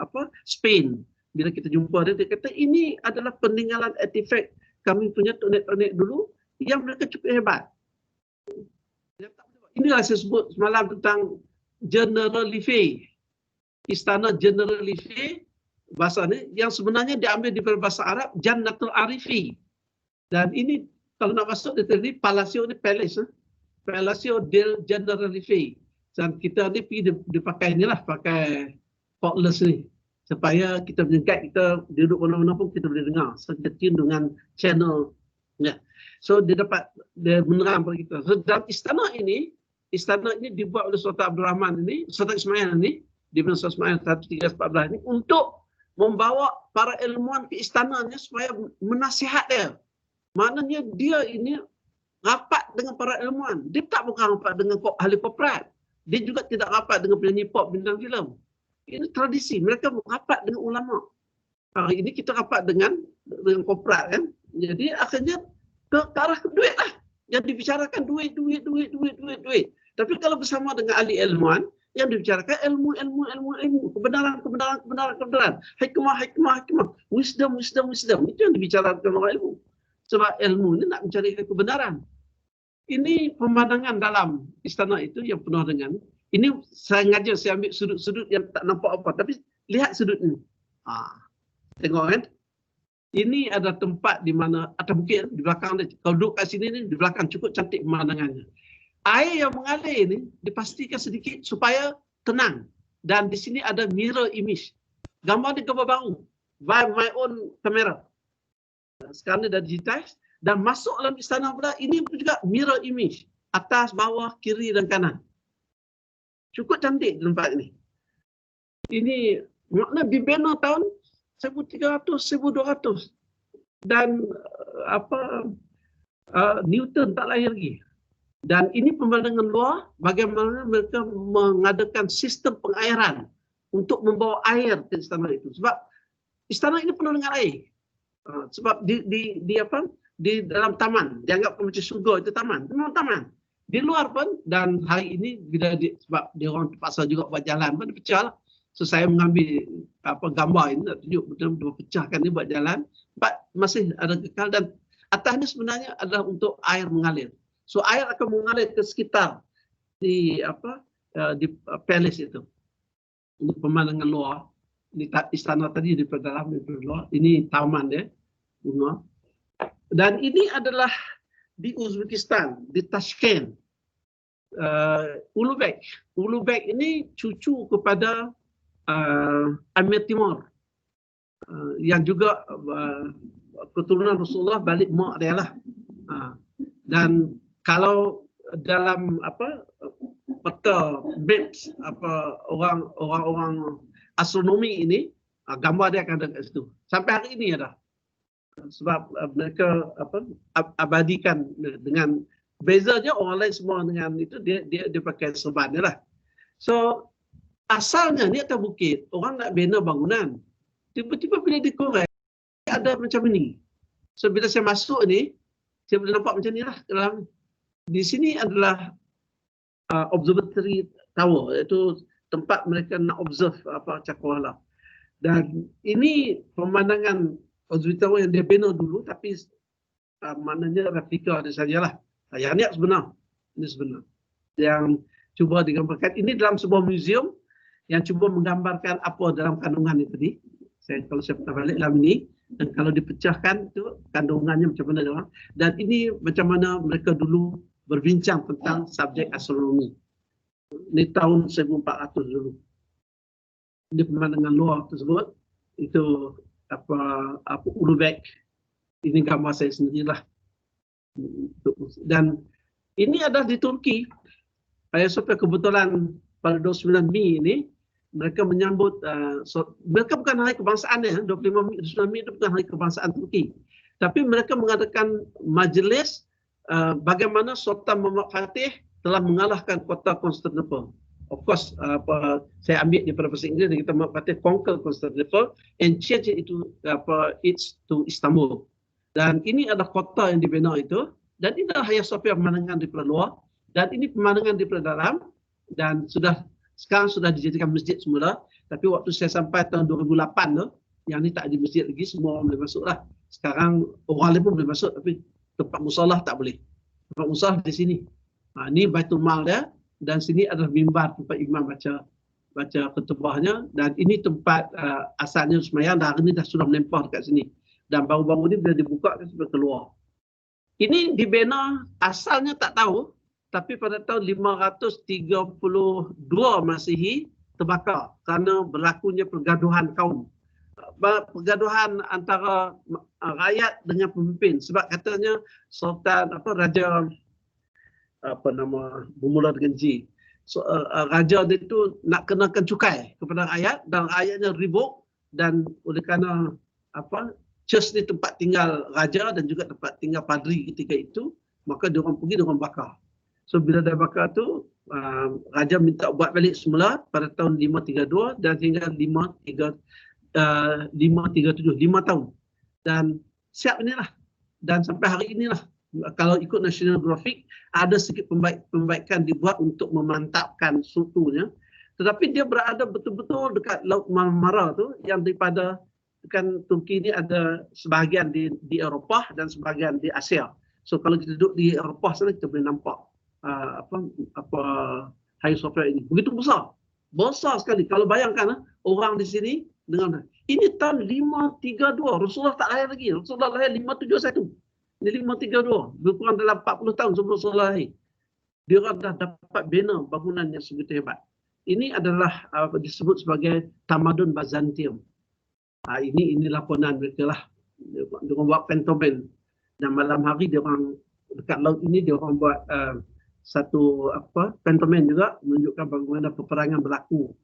Spain. Bila kita jumpa dia kata ini adalah peninggalan artifak kami punya tonek-tonek dulu yang mereka cukup hebat. Inilah saya sebut semalam tentang Generalife. Istana Generalife bahasa ni yang sebenarnya diambil dari bahasa Arab Jannatul Arifi. Dan ini kalau nak masuk dia tadi Palacio ni Palace. Palacio del Generalife. Dan kita ni pergi dipakai inilah pakai cordless ni. Supaya kita menyekat, kita duduk mana-mana pun kita boleh dengar. So, kita tune dengan channel. Ya. So, dia menerang pada kita. So, dalam istana ini dibuat oleh Sultan Abdul Rahman ini, Sultan Ismail ini, di mana Sultan Ismail 1314 ini, untuk membawa para ilmuwan ke istananya supaya menasihat dia. Maknanya dia ini rapat dengan para ilmuwan. Dia tak bukan rapat dengan ahli korporat. Dia juga tidak rapat dengan penyanyi pop, bintang filem. Ini tradisi. Mereka rapat dengan ulama. Hari ini kita rapat dengan korporat kan. Jadi akhirnya ke arah duit lah. Yang dibicarakan duit. Tapi kalau bersama dengan ahli ilmuwan, yang dibicarakan ilmu. Kebenaran. Hikmah. Wisdom. Itu yang dibicarakan orang ilmu. Sebab ilmu ini nak mencari kebenaran. Ini pemandangan dalam istana itu yang penuh dengan ini saya ambil sudut-sudut yang tak nampak apa. Tapi lihat sudut ini. Tengok kan? Ini ada tempat di mana atas bukit di belakang dia. Kalau duduk kat sini ni di belakang cukup cantik pemandangannya. Air yang mengalir ni dipastikan sedikit supaya tenang. Dan di sini ada mirror image. Gambar ni gambar baru. By my own camera. Sekarang ni dah digitize. Dan masuk dalam istana pula ini juga mirror image. Atas, bawah, kiri dan kanan. Cukup cantik tempat ini. Ini makna dibina tahun 1300, 1200. Dan Newton tak lahir lagi. Dan ini pemandangan luar bagaimana mereka mengadakan sistem pengairan untuk membawa air ke istana itu. Sebab istana ini penuh dengan air. Sebab di dalam taman, dianggap macam surga itu taman. Memang taman. Di luar pun, dan hari ini bila sebab dia orang terpaksa juga buat jalan pun dia pecah lah. So saya mengambil gambar ini nak tunjuk betul-betul pecahkan dia buat jalan. But masih ada kekal dan atasnya sebenarnya adalah untuk air mengalir. So air akan mengalir ke sekitar di palace itu. Ini pemandangan luar. Ini istana tadi di dalam, di luar. Ini taman dia. Bunga. Dan ini adalah di Uzbekistan, di Tashkent. Ulubek ini cucu kepada Amir Timur yang juga keturunan Rasulullah balik mak dia lah. Dan kalau dalam peta maps orang-orang astronomi ini, gambar dia akan ada kat situ. Sampai hari ini ada. Sebab mereka abadikan dengan bezanya orang lain semua dengan itu dia pakai serban dia lah. So asalnya ni atas bukit, orang nak bina bangunan. Tiba-tiba bila dikorek ada macam ini. So bila saya masuk ni, saya boleh nampak macam ni lah. Di sini adalah observatory tower, iaitu tempat mereka nak observe cakrawala. Dan ini pemandangan observatory tower yang dia bina dulu, tapi maknanya replika dia sajalah. Yang ni sebenar. Ini sebenar. Yang cuba digambarkan. Ini dalam sebuah museum yang cuba menggambarkan apa dalam kandungan itu tadi. Kalau saya pernah balik dalam ini, dan kalau dipecahkan itu kandungannya macam mana dia. Dan ini macam mana mereka dulu berbincang tentang subjek astronomi. Ini tahun 1400 dulu. Ini pemandangan luar tersebut. Itu Ulubek. Ini gambar saya sendirilah. Dan ini adalah di Turki. Ayah Sofia kebetulan pada 29 Mei ini mereka menyambut mereka bukan hari kebangsaan 29 Mei itu bukan hari kebangsaan Turki. Tapi mereka mengadakan majlis bagaimana Sultan Muhammad Fatih telah mengalahkan kota Constantinople. Of course, saya ambil daripada bahasa Inggeris, kita Muhammad Fatih conquer Constantinople and change it to Istanbul. Dan ini adalah kota yang dibina itu, dan ini adalah Hagia Sophia pemandangan daripada luar, dan ini pemandangan daripada dalam, dan sekarang sudah dijadikan masjid semula. Tapi waktu saya sampai tahun 2008 tu, yang ni tak ada masjid lagi, semua orang boleh masuk lah. Sekarang orang lain pun boleh masuk, tapi tempat musalah tak boleh. Tempat musalah di sini. Ini Baitul Mal dia, dan sini adalah mimbar tempat imam baca khutbahnya, dan ini tempat asalnya semayang, dan hari ini dah sudah menempah dekat sini. Dan baru-baru ni bila dibuka dia sudah keluar. Ini dibina asalnya tak tahu, tapi pada tahun 532 Masihi terbakar kerana berlakunya pergaduhan kaum. Pergaduhan antara rakyat dengan pemimpin, sebab katanya Sultan raja bermula dengan J. Raja dia itu nak kenakan cukai kepada rakyat, dan rakyatnya ribut, dan oleh kerana church ni tempat tinggal raja dan juga tempat tinggal padri ketika itu, maka diorang pergi, diorang bakar. So bila dah bakar tu, raja minta buat balik semula pada tahun 532 dan hingga 537, 5 tahun. Dan siap inilah. Dan sampai hari inilah, kalau ikut National Geographic, ada sedikit pembaikan dibuat untuk memantapkan strukturnya. Tetapi dia berada betul-betul dekat Laut Marmara tu, yang daripada kan Turki ini ada sebahagian di Eropah dan sebahagian di Asia. So kalau kita duduk di Eropah sana, kita boleh nampak Hagia Sophia ini. Begitu besar. Besar sekali. Kalau bayangkan orang di sini dengan ini tahun 532. Rasulullah tak lahir lagi. Rasulullah lahir 571. Ini 532. Berkurang dalam 40 tahun sebelum Rasulullah lahir. Dia orang dah dapat bina bangunan yang segitu hebat. Ini adalah disebut sebagai Tamadun Byzantium. Ini lakonan mereka lah. Dia orang buat pantomim. Dan malam hari dia orang dekat laut ini dia orang buat satu pantomim juga, menunjukkan bagaimana peperangan berlaku.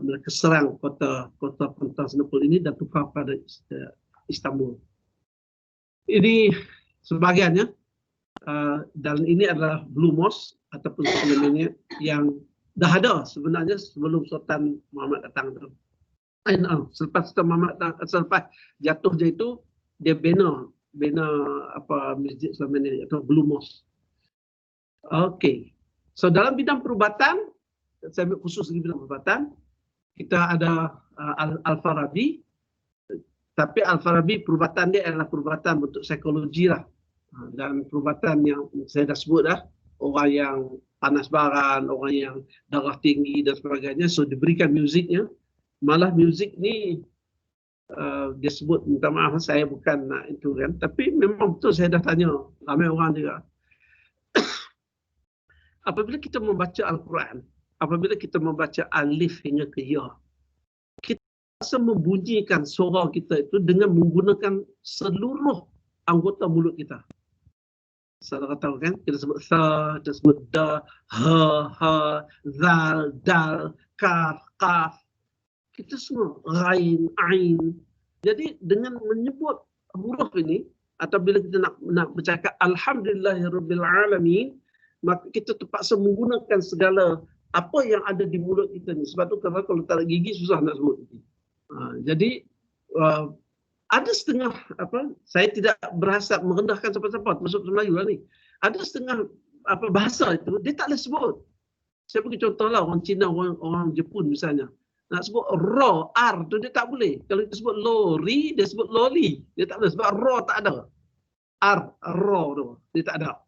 Mereka serang kota Konstantinopel ini dan tukar pada Istanbul. Ini sebahagiannya, dan ini adalah Blue Mosque ataupun sebagainya yang dah ada sebenarnya sebelum Sultan Muhammad datang tu. Selepas Sultan Muhammad selepas jatuhnya itu, dia bina masjid selama ini atau Blue Mosque. Okey. So dalam bidang perubatan, saya ambil khusus di bidang perubatan, kita ada Al-Farabi. Tapi Al-Farabi perubatan dia adalah perubatan bentuk psikologi lah. Dan perubatan yang saya dah sebut dah, orang yang panas baran, orang yang darah tinggi dan sebagainya, so diberikan muziknya. Malah muzik ni dia sebut, minta maaf saya bukan nak itu kan, tapi memang betul saya dah tanya ramai orang juga. Apabila kita membaca Al-Quran, apabila kita membaca alif hingga ke ya, kita rasa membunyikan suara kita itu dengan menggunakan seluruh anggota mulut kita. Saudara tahu kan, kita sebut tha, kita sebut da, ha, zal, dal, kaf, qaf. Kita semua ghain, ain. Jadi dengan menyebut huruf ini, atau bila kita nak bercakap alhamdulillahirabbil alamin, maka kita terpaksa menggunakan segala apa yang ada di mulut kita ni. Sebab tu kalau tarik gigi susah nak sebut. Jadi ada setengah saya tidak berhasab merendahkan siapa-siapa termasuk Melayu lah ni. Ada setengah bahasa itu dia tak boleh sebut. Saya bagi contohlah orang Cina, orang Jepun misalnya. Nak sebut ro, r tu dia tak boleh. Kalau kita sebut lori, dia sebut loli. Dia tak boleh sebab ro tak ada. R, ro tu dia tak ada.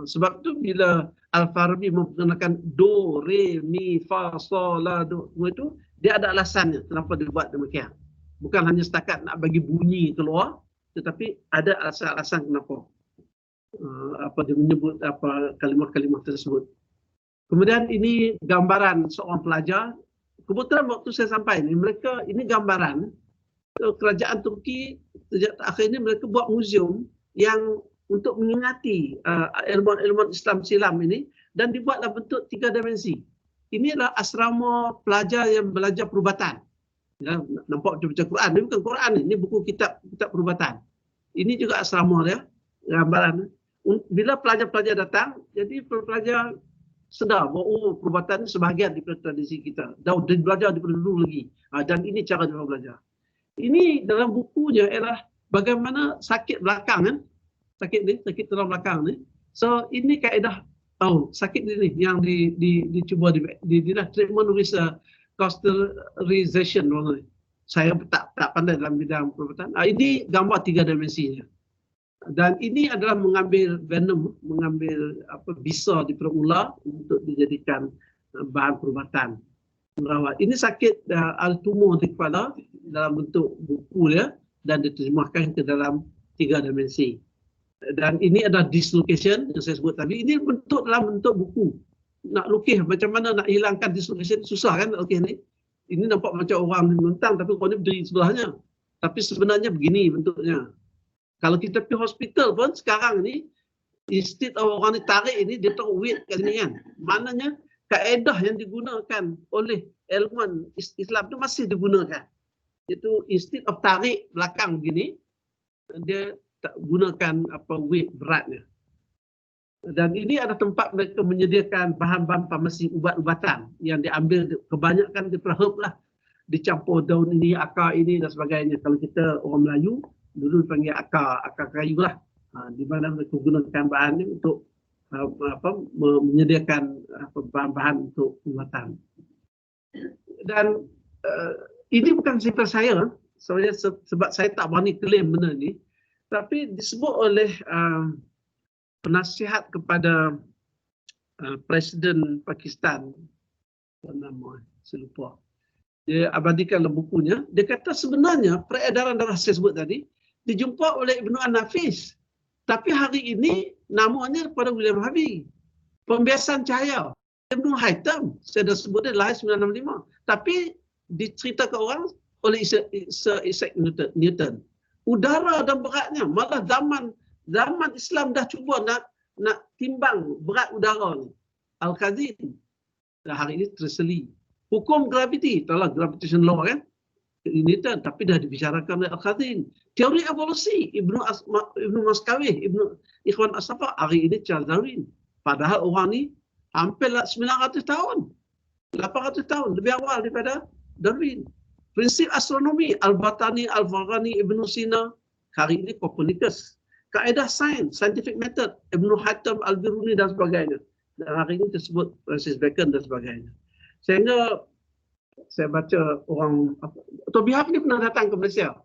Sebab tu bila Al-Farabi memperkenalkan do, re, mi, fa, sol, la, do, semua itu dia ada alasannya kenapa dia buat demikian. Bukan hanya setakat nak bagi bunyi keluar, tetapi ada alasan-alasan kenapa dia menyebut kalimah-kalimah tersebut. Kemudian ini gambaran seorang pelajar. Kebetulan waktu saya sampai ini, ini gambaran kerajaan Turki sejak akhir ini mereka buat muzium yang untuk mengingati ilmuwan-ilmuwan Islam silam ini, dan dibuatlah bentuk 3 dimensi. Ini adalah asrama pelajar yang belajar perubatan. Ya, nampak dia baca Quran. Ini bukan Quran, ini buku kitab perubatan. Ini juga asrama dia, gambaran. Bila pelajar-pelajar datang, jadi pelajar sedar bahawa perubatan ini sebahagian daripada tradisi kita. Dah belajar daripada dulu lagi. Dan ini cara dia belajar. Ini dalam bukunya ialah bagaimana sakit belakang kan. Sakit tulang belakang ni. So ini kaedah sakit ni yang dicuba treatment with cauterization. Saya tak pandai dalam bidang perubatan. Ini gambar 3 dimensinya. Dan ini adalah mengambil venom, mengambil bisa daripada ular untuk dijadikan bahan perubatan. Ini sakit tumor di kepala dalam bentuk buku dia dan diterjemahkan ke dalam 3 dimensi. Dan ini adalah dislocation yang saya sebut tadi. Ini dalam bentuk buku. Nak lukis macam mana nak hilangkan dislocation susah kan nak lukis ni. Ini nampak macam orang mentang tapi orang ni berdiri sebelahnya. Tapi sebenarnya begini bentuknya. Kalau kita pergi hospital pun sekarang ni, instead of orang ni tarik ini, dia taruh weight kat sini kan. Maknanya kaedah yang digunakan oleh ilmuwan Islam tu masih digunakan. Itu instead of tarik belakang begini, dia tak gunakan weight beratnya. Dan ini ada tempat mereka menyediakan bahan-bahan farmasi ubat-ubatan yang diambil kebanyakan daripada herb lah. Dicampur daun ini, akar ini dan sebagainya. Kalau kita orang Melayu, dulu dipanggil akar kayu lah. Di mana mereka gunakan bahan ini untuk menyediakan bahan-bahan untuk ubatan. Dan ini bukan sifat saya, sebab saya tak berani klaim benda ni. Tapi disebut oleh penasihat kepada Presiden Pakistan, nama saya lupa. Dia abadikan dalam bukunya. Dia kata sebenarnya peredaran darah saya sebut tadi dijumpa oleh Ibnu An-Nafis. Tapi hari ini namanya pada William Harvey. Pembiasan cahaya. Ibnu Haytham, saya dah sebut dia lahir 1965. Tapi diceritakan orang oleh Sir Isaac Newton. Udara dan beratnya, malah zaman Islam dah cuba nak timbang berat udara ni. Al-Khazin. Hari ini terseli. Hukum graviti, tahulah gravitation law kan? Newton, tapi dah dibicarakan oleh Al-Khazin. Teori evolusi, Ibnu Maskawih, Ibnu Ikhwan As-Safa, hari ini Charles Darwin. Padahal orang ni hampir 900 tahun, 800 tahun, lebih awal daripada Darwin. Prinsip astronomi, Al-Batani, Al-Farani, Ibnu Sina, hari ini Copernicus. Kaedah sains, scientific method, Ibnu Haytham, Al-Biruni dan sebagainya. Dan hari ini tersebut Francis Bacon dan sebagainya. Sehingga saya baca orang, Tobihav ni pernah datang ke Malaysia.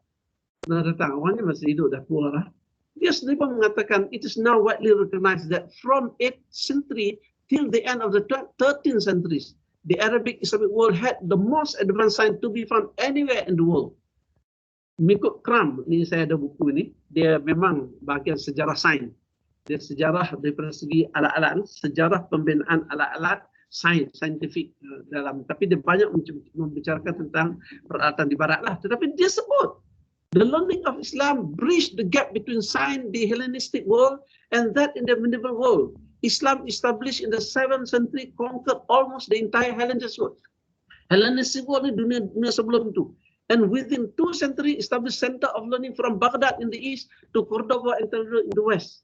Pernah datang, orang ni masih hidup, dah tua lah. Dia sendiri pun mengatakan, it is now widely recognized that from 8th century till the end of the 13th centuries, the Arabic Islamic world had the most advanced science to be found anywhere in the world. Mengikut Kram, ni saya ada buku ni, dia memang bahagian sejarah sains. Dia sejarah daripada segi alat-alat, sejarah pembinaan alat-alat saintifik dalam, tapi dia banyak membicarakan tentang peralatan di barat lah. Tetapi dia sebut The learning of Islam bridged the gap between science, the Hellenistic world, and that in the medieval world. Islam established in the 7th century conquered almost the entire Hellenistic world. Hellenistic world ni dunia sebelum itu. And within 2 centuries, established center of learning from Baghdad in the east to Cordoba in the west.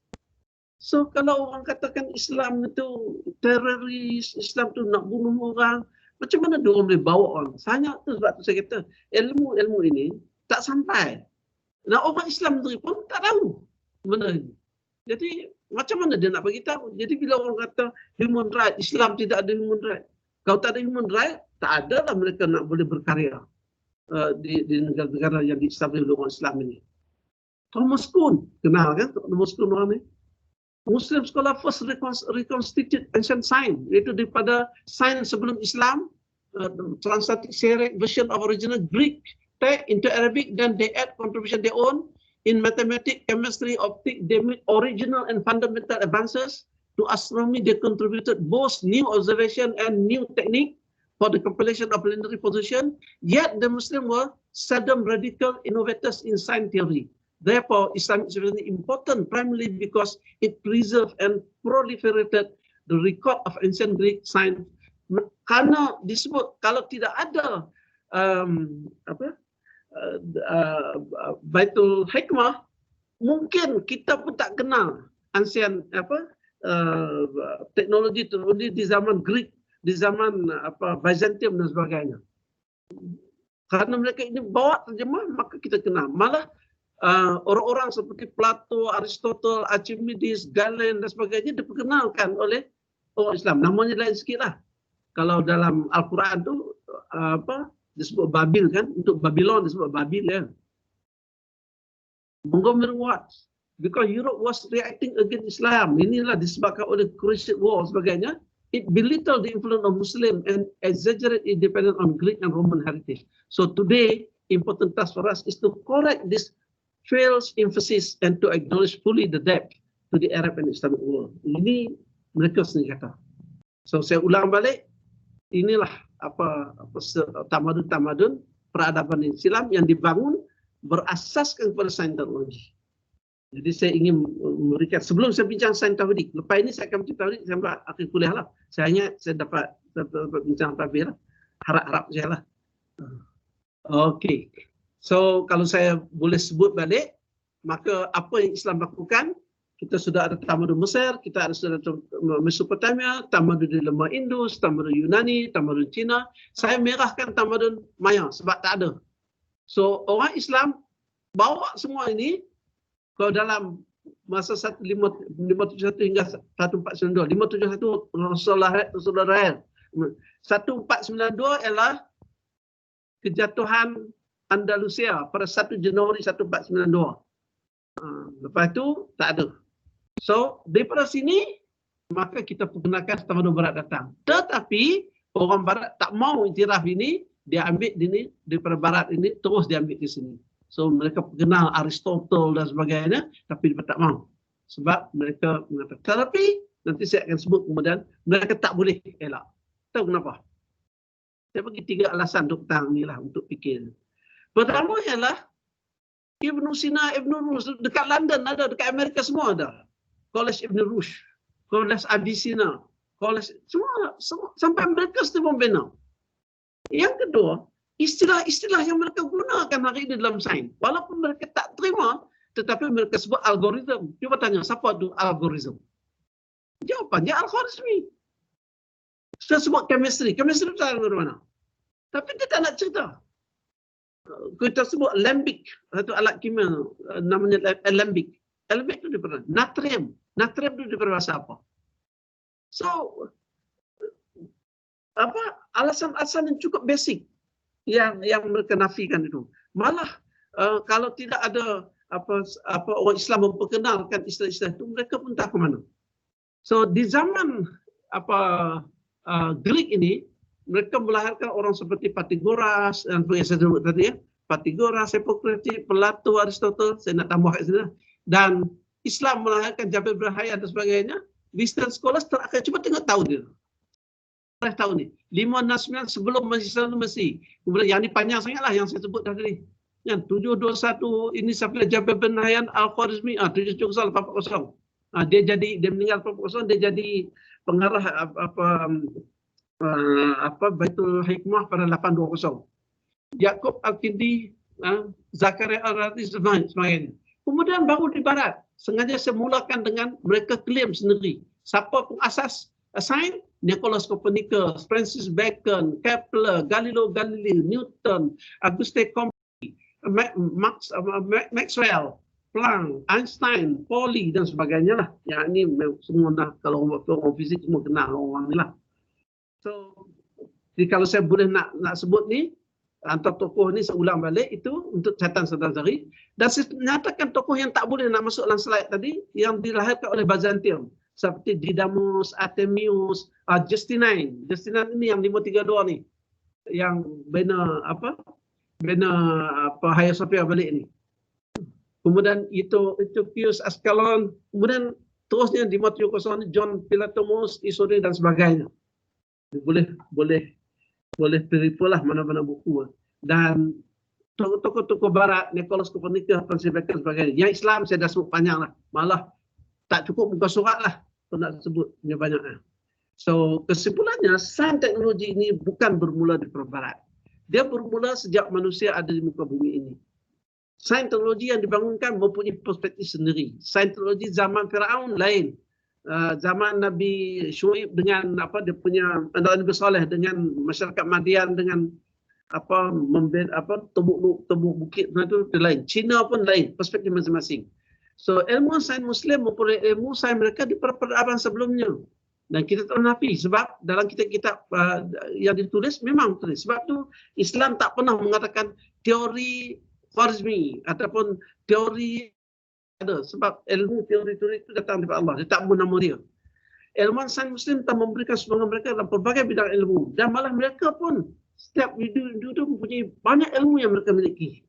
So kalau orang katakan Islam itu teroris, Islam itu nak bunuh orang, macam mana dia orang boleh bawa orang? Sangat tu sebab tu saya kata ilmu ini tak sampai. Nah, orang Islam sendiri pun tak tahu benda ini. Jadi macam mana dia nak bagi tahu? Jadi bila orang kata human right, Islam tidak ada human right. Kalau tak ada human right, tak ada lah mereka nak boleh berkarya di negara-negara yang diestablish oleh orang Islam ini. Thomas Kuhn, kenal kan Thomas Kuhn orang ni? Muslim scholar first reconstituted ancient science, iaitu daripada sains sebelum Islam, translated Syriac version of original Greek text into Arabic, then they add contribution their own in mathematics, chemistry, optics. They made original and fundamental advances. To astronomy, they contributed both new observation and new technique for the compilation of planetary position. Yet the Muslims were seldom radical innovators in science theory. Therefore, Islam is very important primarily because it preserved and proliferated the record of ancient Greek science. Karena disebut kalau tidak ada Baitul Hikmah, mungkin kita pun tak kenal ancient teknologi di zaman Greek, di zaman Byzantium dan sebagainya. Karena mereka ini bawa terjemah, maka kita kenal. Malah orang-orang seperti Plato, Aristotle, Archimedes, Galen dan sebagainya diperkenalkan oleh orang Islam. Namanya lain sikit lah. Kalau dalam Al-Quran tu disebut Babil kan, untuk Babylon disebut Babil ya. Montgomery Watts, because Europe was reacting against Islam. Inilah disebabkan oleh Crusade War dan sebagainya. It belittled the influence of Muslim and exaggerate independence on Greek and Roman heritage. So today, important task for us is to correct this false emphasis and to acknowledge fully the depth to the Arab and Islamic world. Ini mereka sendiri kata. So saya ulang balik, inilah tamadun peradaban Islam yang dibangun berasaskan kepada sains teknologi. Jadi saya ingin memberikan, sebelum saya bincang sains tauhid, lepas ini saya akan bincang tauhid sampai akhir kuliah lah. Saya dapat bincang tauhid lah. Harap-harap saya lah. Okey. So kalau saya boleh sebut balik, maka apa yang Islam lakukan, kita sudah ada tamadun Mesir, kita sudah ada Mesopotamia, tamadun di lembah Indus, tamadun Yunani, tamadun Cina. Saya merahkan tamadun Maya sebab tak ada. So orang Islam bawa semua ini kalau dalam masa 571 hingga 1492, 571 Rasulullah 1492 ialah kejatuhan Andalusia pada 1 Januari 1492. Lepas itu tak ada. So daripada sini maka kita perkenalkan tamadun Barat datang. Tetapi orang Barat tak mau iktiraf ini, dia ambil ini daripada Barat ini terus dia ambil ke sini. So mereka kenal Aristotle dan sebagainya, tapi mereka tak mau. Sebab mereka mengatakan, tapi nanti saya akan sebut kemudian, mereka tak boleh elak. Tahu kenapa? Saya bagi 3 alasan untuk petang ni lah, untuk fikir. Pertama ialah, Ibn Sina, Ibn Rushd, dekat London ada, dekat Amerika semua ada. College Ibn Rushd, College Avicenna, College, semua sampai mereka sendiri membina. Yang kedua, istilah-istilah yang mereka gunakan hari ini dalam sains, walaupun mereka tak terima, tetapi mereka sebut algoritma. Cuba tanya, siapa itu algoritma? Jawapannya algoritmi. Saya sebut chemistry. Chemistry itu dari mana? Tapi dia tak nak cerita. Kita sebut alembic, satu alat kimia namanya alembic. Alembic itu daripada natrium. Natrium itu daripada bahasa apa? So, alasan-alasan yang cukup basic yang mereka nafikan itu. Malah kalau tidak ada orang Islam memperkenalkan istilah-istilah itu, mereka pun tak ke mana. So di zaman Greek ini, mereka melahirkan orang seperti Pythagoras dan yang saya sebut tadi ya, Pythagoras, Hippocrates, Plato, Aristotle, saya nak tambah kat sini. Dan Islam melahirkan Jabir bin Hayyan dan sebagainya. Western scholars terakhir, cuba tengok tahun dia. Tahun ni 569 sebelum Masih Islam Mesir. Kemudian yang ni panjang sangatlah yang saya sebut tadi. Yang 721 ini Safiyah Jabir bin Hayyan Al-Khwarizmi 770 840. Dia meninggal 440, dia jadi pengarah Baitul Hikmah pada 820. Yaqub Al-Kindi, Zakaria Al-Razi sebagainya. Kemudian baru di barat, sengaja saya mulakan dengan mereka klaim sendiri. Siapa pengasas sains? Nicholas Copernicus, Francis Bacon, Kepler, Galileo Galilei, Newton, Auguste Comte, Maxwell, Planck, Einstein, Pauli dan sebagainya lah. Ya ini semua dah, kalau orang fizik semua kenal orang ni lah. So, jadi kalau saya boleh nak sebut ni, antara tokoh ni saya ulang balik itu untuk catatan saudara-saudari. Dan saya nyatakan tokoh yang tak boleh nak masuk dalam slide tadi, yang dilahirkan oleh Byzantium. Seperti Didymus, Artemius, Justinian. Justinian ini yang 532 ni. Yang bina Hagia Sophia balik ni. Kemudian itu Pius Ascalon. Kemudian terusnya di 570 ni John Philotomos, Isodin dan sebagainya. Boleh terima lah mana-mana buku. Dan tokoh-tokoh barat, Nicholas Copernicus, Francis Bacon sebagainya. Yang Islam saya dah sebut panjang lah. Malah tak cukup muka surat lah kalau nak sebut banyak. So kesimpulannya, sains teknologi ini bukan bermula di perang barat. Dia bermula sejak manusia ada di muka bumi ini. Sains teknologi yang dibangunkan mempunyai perspektif sendiri. Sains teknologi zaman Firaun lain. Zaman Nabi Syuaib dengan dia punya Nabi Saleh dengan masyarakat Madian dengan tebuk bukit itu lain. Cina pun lain, perspektif masing-masing. So ilmu sains Muslim mempunyai ilmu sains mereka di peradaban sebelumnya. Dan kita tak nafi sebab dalam kitab-kitab yang ditulis memang tulis. Sebab tu Islam tak pernah mengatakan teori Khwarizmi ataupun teori ada. Sebab ilmu teori-teori itu datang daripada Allah. Dia tak bernama dia. Ilmuwan sains Muslim telah memberikan sumbangan mereka dalam pelbagai bidang ilmu. Dan malah mereka pun setiap individu itu mempunyai banyak ilmu yang mereka miliki.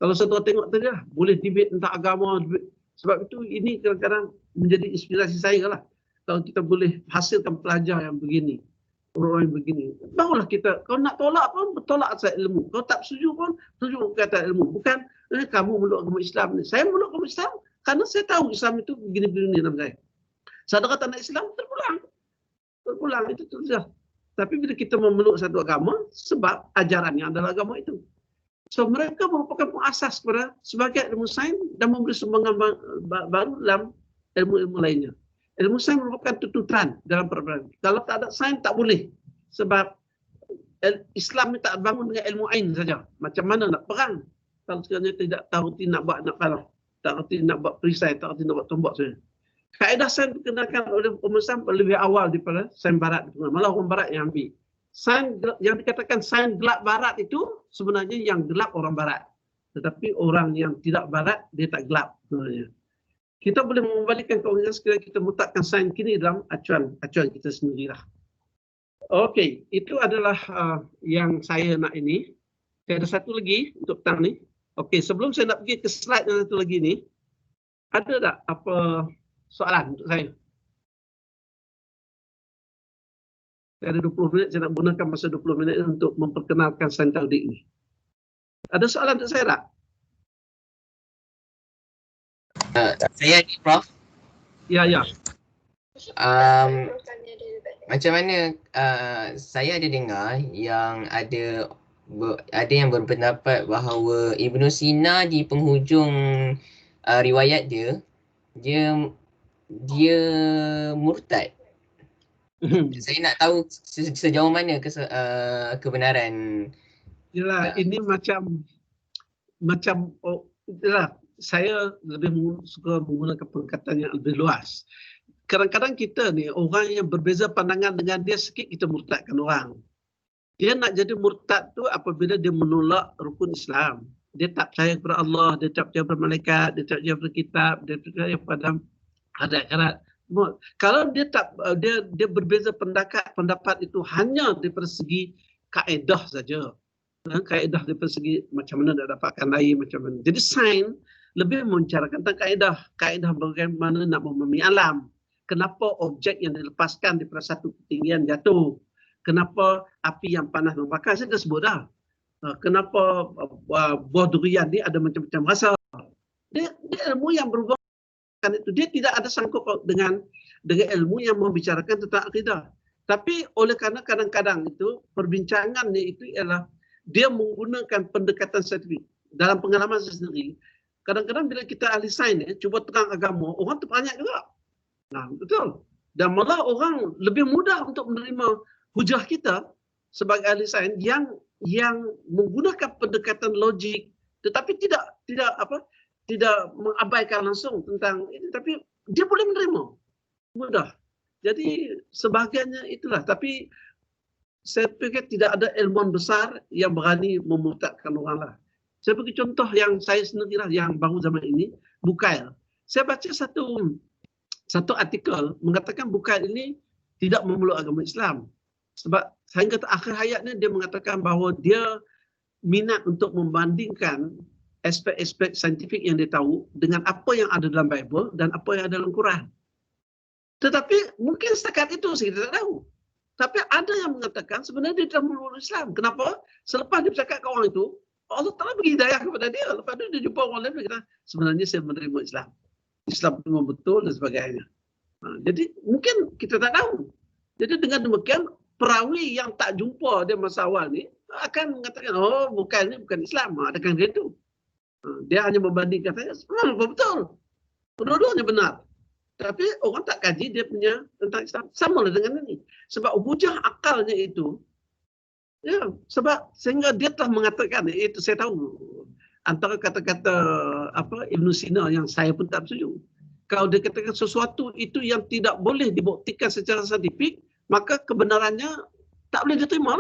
Kalau saya tengok tadi lah, boleh debate tentang agama. Sebab itu ini kadang-kadang menjadi inspirasi saya lah. Kalau kita boleh hasilkan pelajar yang begini, orang yang begini, barulah kita, kalau nak tolak pun, bertolak atas ilmu. Kalau tak setuju pun, setuju kata ilmu. Bukan, kamu meluk agama Islam ni. Saya meluk agama Islam kerana saya tahu Islam itu begini-begini dalam saya. Saudara kata nak Islam, terpulang, itu sudah. Tapi bila kita memeluk satu agama, sebab ajarannya adalah agama itu. So mereka merupakan pengasas kepada sebagai ilmu sains dan memberi sumbangan baru dalam ilmu-ilmu lainnya. Ilmu sains merupakan tuntutan dalam peradaban. Kalau tak ada sains tak boleh. Sebab Islam ni tak bangun dengan ilmu ain saja. Macam mana nak perang kalau sekiranya tidak tahu nak buat nak panah, tak reti nak buat perisai, tak reti nak buat tombak saja. Kaedah sains dikenalkan oleh umat Islam lebih awal daripada sains barat. Malah orang barat yang ambil. Sains yang dikatakan sains gelap barat itu sebenarnya yang gelap orang barat. Tetapi orang yang tidak barat dia tak gelap sebenarnya. Kita boleh membalikkan keunggulan sekiranya kita letakkan sains kini dalam acuan kita sendirilah. Okey, itu adalah yang saya nak ini. Saya ada satu lagi untuk petang ni. Okey, sebelum saya nak pergi ke slide yang satu lagi ni, ada tak apa soalan untuk saya? Saya ada 20 minit, saya nak gunakan masa 20 minit untuk memperkenalkan sains teknologi ini. Ada soalan untuk saya tak? Saya ni Prof. Ya. Macam mana saya ada dengar yang ada yang berpendapat bahawa Ibnu Sina di penghujung riwayat dia murtad. Saya nak tahu sejauh mana kebenaran. Yalah, ini macam saya lebih suka menggunakan perkataan yang lebih luas. Kadang-kadang kita ni orang yang berbeza pandangan dengan dia sikit, kita murtadkan orang. Dia nak jadi murtad tu apabila dia menolak rukun Islam. Dia tak percaya kepada Allah, dia tak percaya kepada malaikat, dia tak percaya kepada kitab, dia tak percaya kepada akhirat. Kalau dia berbeza pendapat itu hanya daripada segi kaedah saja. Kaedah daripada segi macam mana nak dapatkan air, macam mana. Jadi sains lebih membicarakan tentang kaedah bagaimana nak memahami alam. Kenapa objek yang dilepaskan daripada satu ketinggian jatuh? Kenapa api yang panas membakar? Saya dah sebut dah. kenapa buah durian ni ada macam-macam rasa. Dia ilmu yang berhubungan itu. Dia tidak ada sangkut dengan ilmu yang membicarakan tentang akidah. Tapi oleh kerana kadang-kadang itu perbincangan ni itu ialah dia menggunakan pendekatan saintifik. Dalam pengalaman saya sendiri, kadang-kadang bila kita ahli sains cuba terang agama, orang terperanjat juga. Nah, betul. Dan malah orang lebih mudah untuk menerima hujah kita sebagai ahli sains yang menggunakan pendekatan logik, tetapi tidak mengabaikan langsung tentang ini, tapi dia boleh menerima mudah. Jadi sebahagiannya itulah. Tapi saya fikir tidak ada ilmuwan besar yang berani memurtadkan orang lah. Saya bagi contoh yang saya sendiri lah, yang baru zaman ini, Bukail. Saya baca satu artikel mengatakan Bukail ini tidak memeluk agama Islam. Sebab sehingga akhir hayatnya dia mengatakan bahawa dia minat untuk membandingkan aspek-aspek saintifik yang dia tahu dengan apa yang ada dalam Bible dan apa yang ada dalam Quran. Tetapi mungkin setakat itu saya tidak tahu. Tapi ada yang mengatakan sebenarnya dia tidak memeluk Islam. Kenapa? Selepas dia bercakap ke orang itu, Allah Ta'ala beri hidayah kepada dia. Lepas itu dia jumpa orang lain, dia kata, sebenarnya saya menerima Islam. Islam memang betul dan sebagainya. Jadi mungkin kita tak tahu. Jadi dengan demikian, perawi yang tak jumpa dia masa awal ni akan mengatakan, oh bukan Islam. Adakah dia itu? Dia hanya membandingkan saya, betul. Dua-duanya benar. Tapi orang tak kaji dia punya tentang Islam. Sama lah dengan ini. Sebab hujah akalnya itu, ya, sebab sehingga dia telah mengatakan, itu saya tahu. Antara kata-kata Ibn Sina yang saya pun tak setuju. Kalau dia katakan sesuatu itu yang tidak boleh dibuktikan secara saintifik, maka kebenarannya tak boleh diterima.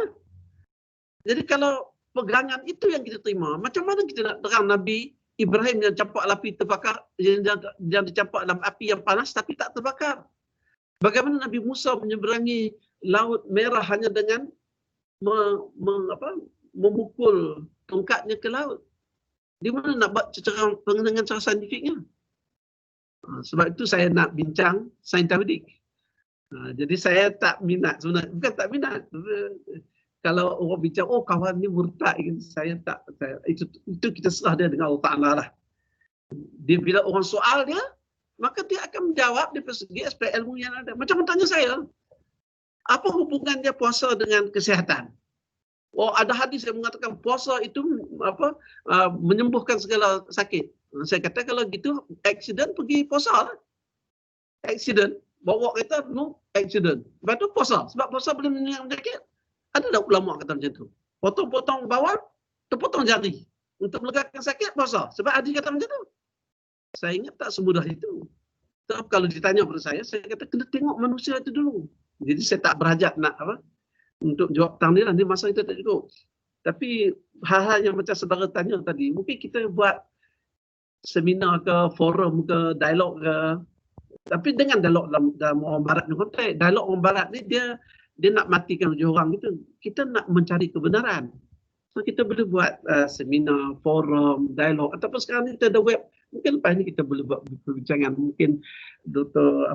Jadi kalau pegangan itu yang kita terima, macam mana kita nak terang Nabi Ibrahim yang campak api terbakar, yang dicampak dalam api yang panas tapi tak terbakar? Bagaimana Nabi Musa menyeberangi Laut Merah hanya dengan memukul tongkatnya ke laut? Di mana nak buat dengan cara saintifiknya? Sebab itu saya nak bincang sains tauhid. Jadi saya tak minat sebenarnya, bukan tak minat. Kalau orang bincang, oh kawan ni murtad, saya tak. Itu kita serah dia dengan Allah Ta'ala lah. Dia bila orang soal dia, maka dia akan menjawab dari segi aspek ilmu yang ada. Macam tanya saya, apa hubungan dia puasa dengan kesihatan? Oh, ada hadis yang mengatakan puasa itu menyembuhkan segala sakit. Saya kata kalau gitu, accident pergi puasa lah. Accident, bawa kereta, no accident. Lepas tu puasa, sebab puasa boleh menyembuhkan sakit. Ada tak ulama kata macam tu? Potong-potong bawah, terpotong jari. Untuk melegakan sakit, puasa. Sebab hadis kata macam tu. Saya ingat tak semudah itu. Tapi kalau ditanya pada saya kata kena tengok manusia itu dulu. Jadi saya tak berhajat nak untuk jawab tang ni, nanti masa itu tak cukup. Tapi hal-hal yang macam saudara tanya tadi, mungkin kita buat seminar ke, forum ke, dialog ke. Tapi dengan dialog dalam orang barat ni konteks. Dialog orang barat ni dia nak matikan hujung orang gitu. Kita nak mencari kebenaran. So kita boleh buat seminar, forum, dialog. Ataupun sekarang ni kita ada web. Mungkin lepas ni kita boleh buat perbincangan. Mungkin Dr.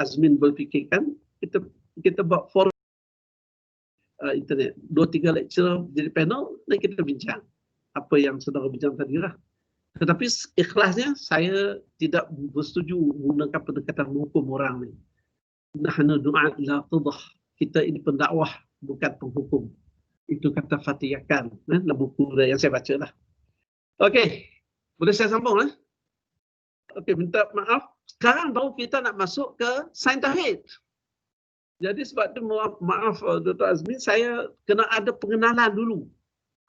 Azmin berfikirkan kita buat forum internet. 2-3 lecture jadi panel dan kita bincang. Apa yang saudara bincang tadi lah. Tetapi ikhlasnya saya tidak bersetuju menggunakan pendekatan menghukum orang ni. Nahnu du'at la tudah. Kita ini pendakwah, bukan penghukum. Itu kata Fatih Yakan dalam buku yang saya baca lah. Okey, boleh saya sambung lah? Okey, minta maaf. Sekarang baru kita nak masuk ke sains tauhid. Jadi sebab tu maaf Dr. Azmin, saya kena ada pengenalan dulu.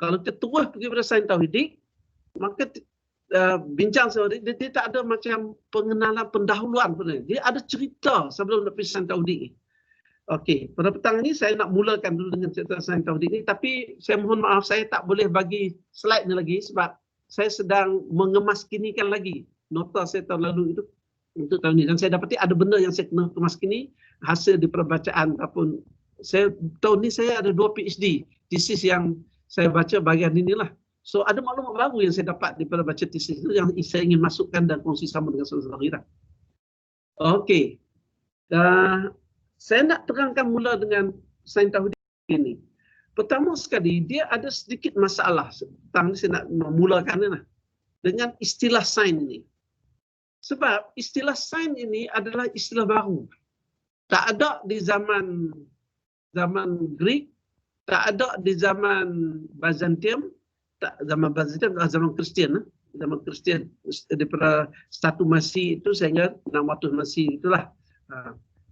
Kalau kita terus pergi pada sains tauhid, maka bincang saya dia tak ada macam pengenalan pendahuluan pun. Dia ada cerita sebelum nak pergi sains tauhid. Okey, pada petang ini saya nak mulakan dulu dengan cerita sains tauhid ini, tapi saya mohon maaf saya tak boleh bagi slide ni lagi sebab saya sedang mengemas-kinikan lagi nota saya tahun lalu itu untuk tahun ini, dan saya dapati ada benda yang saya kena kemas-kini hasil di perbacaan ataupun saya tahun ni saya ada 2 PhD tesis yang saya baca bahagian inilah. So ada maklumat baru yang saya dapat daripada baca tesis itu yang saya ingin masukkan dan kongsi sama dengan saudara-saudara. Okey. Saya nak terangkan mula dengan sains tauhid ini. Pertama sekali, dia ada sedikit masalah. Tentang saya nak memulakannya dengan istilah sains ini. Sebab istilah sains ini adalah istilah baru. Tak ada di zaman Greek, tak ada di zaman Byzantium, zaman Kristian, zaman Kristian daripada satu Masih itu sehingga 600 Masih itulah.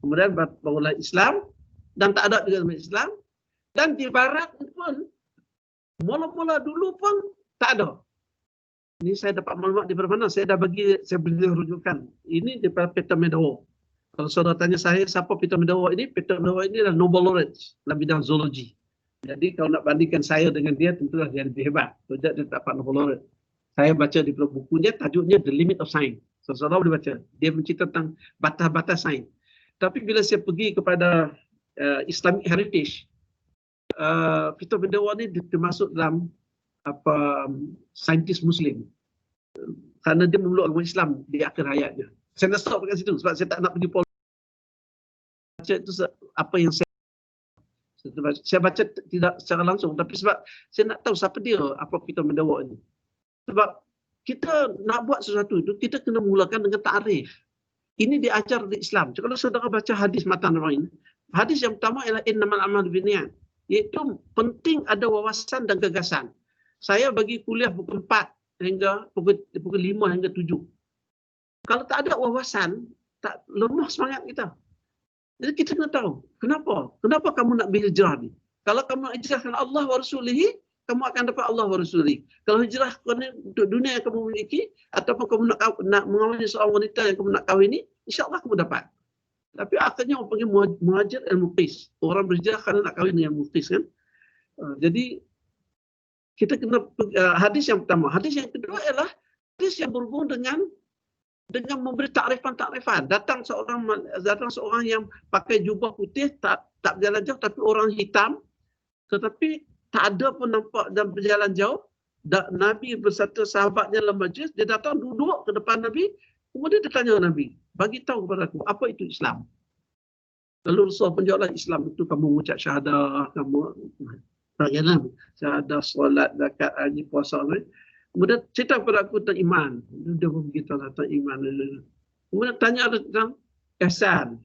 Kemudian barulah Islam dan tak ada juga Islam, dan di Barat pun mula-mula dulu pun tak ada. Ini saya dapat maklumat di mana? Saya beri rujukan. Ini daripada Peter Medawa. Kalau saudara tanya saya siapa Peter Medawa ini adalah Nobel laureate dalam bidang zoologi. Jadi kalau nak bandingkan saya dengan dia, tentulah dia lebih hebat. Tidak dia dapat Nobel laureate. Saya baca di bukunya, tajuknya The Limit of Science. Saudara boleh baca. Dia mencerita tentang batas-batas sains. Tapi bila saya pergi kepada Islamic Heritage, Peter Medawa ini termasuk dalam saintis Muslim. Kerana dia memeluk agama Islam di akhir hayatnya. Saya nak stop dekat situ sebab saya tak nak pergi baca itu apa yang saya baca tidak secara langsung, tapi sebab saya nak tahu siapa dia, apa Peter Medawa ini. Sebab kita nak buat sesuatu itu, kita kena mulakan dengan ta'rif. Ini diajar di Islam. Kalau saudara baca hadis matan Nabawi, hadis yang pertama ialah innamal a'malu binniyat, iaitu penting ada wawasan dan gagasan. Saya bagi kuliah pukul 4 hingga pukul 5 hingga 7. Kalau tak ada wawasan, tak lemah semangat kita. Jadi kita kena tahu, kenapa kamu nak berhijrah ni? Kalau kamu nak hijrah kerana Allah wa Rasulihi, kamu akan dapat Allah wa Rasulihi. Kalau hijrah kerana untuk dunia yang kamu miliki, ataupun kamu nak mengawini seorang wanita yang kamu nak kahwini, insya-Allah kamu dapat. Tapi akhirnya orang panggil muhajir al-muqis. Orang berhijrah kerana nak kahwin dengan muqis kan. Jadi kita kena hadis yang pertama. Hadis yang kedua ialah hadis yang berhubung dengan memberi takrifan. Datang seorang yang pakai jubah putih, tak berjalan jauh, tapi orang hitam, tetapi tak ada pun nampak dalam berjalan jauh. Nabi bersama sahabatnya dalam majlis, dia datang duduk ke depan Nabi, kemudian dia tanya Nabi, bagi tahu kepada aku, apa itu Islam? Lalu Rasulullah menjawablah, Islam itu kamu mengucap syahadah, kamu syahadah, solat, zakat, haji, puasa. Kemudian cerita kepada aku tentang iman. Dia beritahu tentang iman. Kemudian tanya tentang ihsan.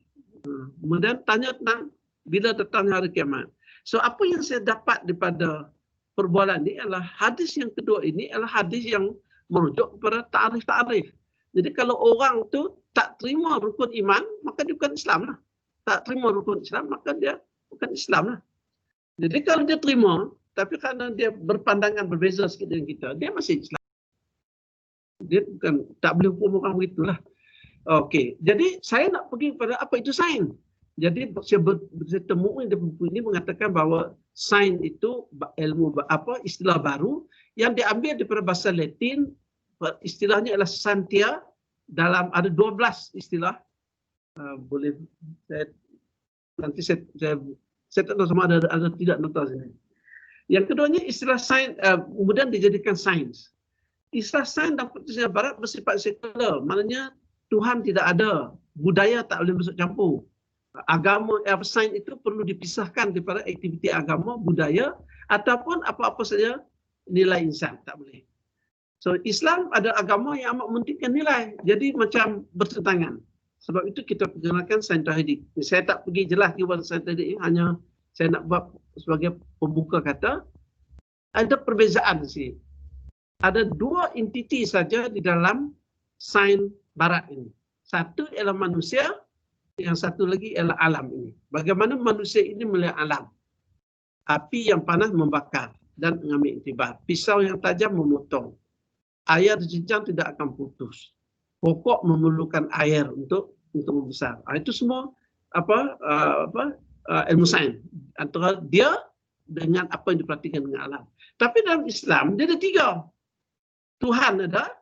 Kemudian tanya tentang bila datangnya hari kiamat. So apa yang saya dapat daripada perbualan ini adalah hadis yang kedua ini adalah hadis yang merujuk kepada ta'rif. Jadi kalau orang tu tak terima rukun iman, maka dia bukan Islam lah. Tak terima rukun Islam, maka dia bukan Islam lah. Jadi kalau dia terima, tapi kerana dia berpandangan berbeza sikit dengan kita, dia masih Islam. Dia bukan, tak boleh hukum orang begitulah. Okey, jadi saya nak pergi kepada apa itu sains. Jadi saya bertemu di buku ini mengatakan bahawa sains itu ilmu istilah baru yang diambil daripada bahasa Latin. Istilahnya adalah scientia. Dalam ada 12 istilah. Boleh nanti saya tak tahu sama ada tidak nota sini. Yang keduanya istilah sains kemudian dijadikan sains. Istilah sains dalam pertulisan Barat bersifat sekular, maknanya Tuhan tidak ada, budaya tak boleh masuk campur. Agama sains itu perlu dipisahkan daripada aktiviti agama, budaya ataupun apa-apa saja nilai insan, tak boleh. So Islam ada agama yang amat mementingkan nilai, jadi macam bertentangan. Sebab itu kita perkenalkan sains tauhid. Saya tak pergi jelas di buat sains tauhid, hanya saya nak buat sebagai pembuka kata, ada perbezaan di sini. Ada dua entiti saja di dalam sains Barat ini. Satu ialah manusia, yang satu lagi ialah alam ini. Bagaimana manusia ini melihat alam? Api yang panas membakar dan mengambil intibar. Pisau yang tajam memotong. Air terjejang tidak akan putus. Pokok memerlukan air untuk membesar. Itu semua ilmu sains antara dia dengan apa yang diperhatikan dengan alam. Tapi dalam Islam dia ada 3. Tuhan ada,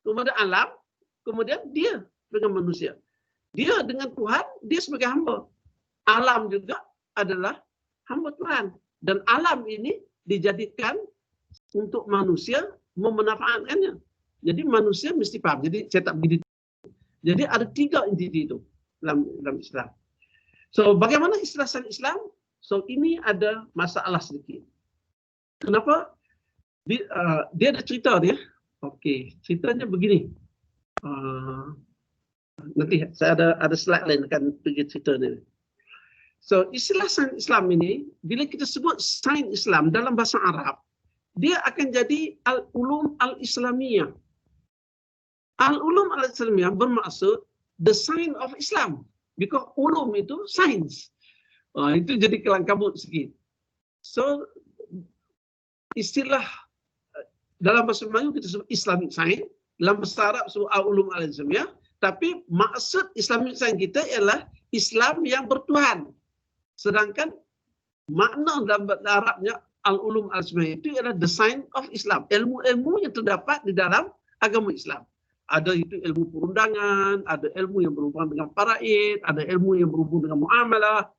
kemudian alam, kemudian dia dengan manusia. Dia dengan Tuhan, dia sebagai hamba. Alam juga adalah hamba Tuhan. Dan alam ini dijadikan untuk manusia memanfaatkannya. Jadi manusia mesti faham. Jadi saya tak begitu. Jadi ada 3 entiti itu dalam Islam. So bagaimana istilah sains Islam? So ini ada masalah sedikit. Kenapa? Dia ada cerita dia. Okey, ceritanya begini. Nanti saya ada slide lain akan pergi cerita ni. So istilah sains Islam ini, bila kita sebut sains Islam dalam bahasa Arab, dia akan jadi al-ulum al-islamiyah. Al-ulum al-islamiyah bermaksud the science of Islam. Because ulum itu sains. Itu jadi kelang kabut sikit. So istilah dalam bahasa Melayu kita sebut Islamic Science, dalam bahasa Arab sebut al-ulum al-islamiyah, tapi maksud Islamic Science kita ialah Islam yang bertuhan. Sedangkan makna dalam bahasa Arabnya al-ulum al-islamiyah itu ialah the science of Islam. Ilmu-ilmu yang terdapat di dalam agama Islam. Ada itu ilmu perundangan, ada ilmu yang berhubungan dengan faraid, ada ilmu yang berhubungan dengan muamalah,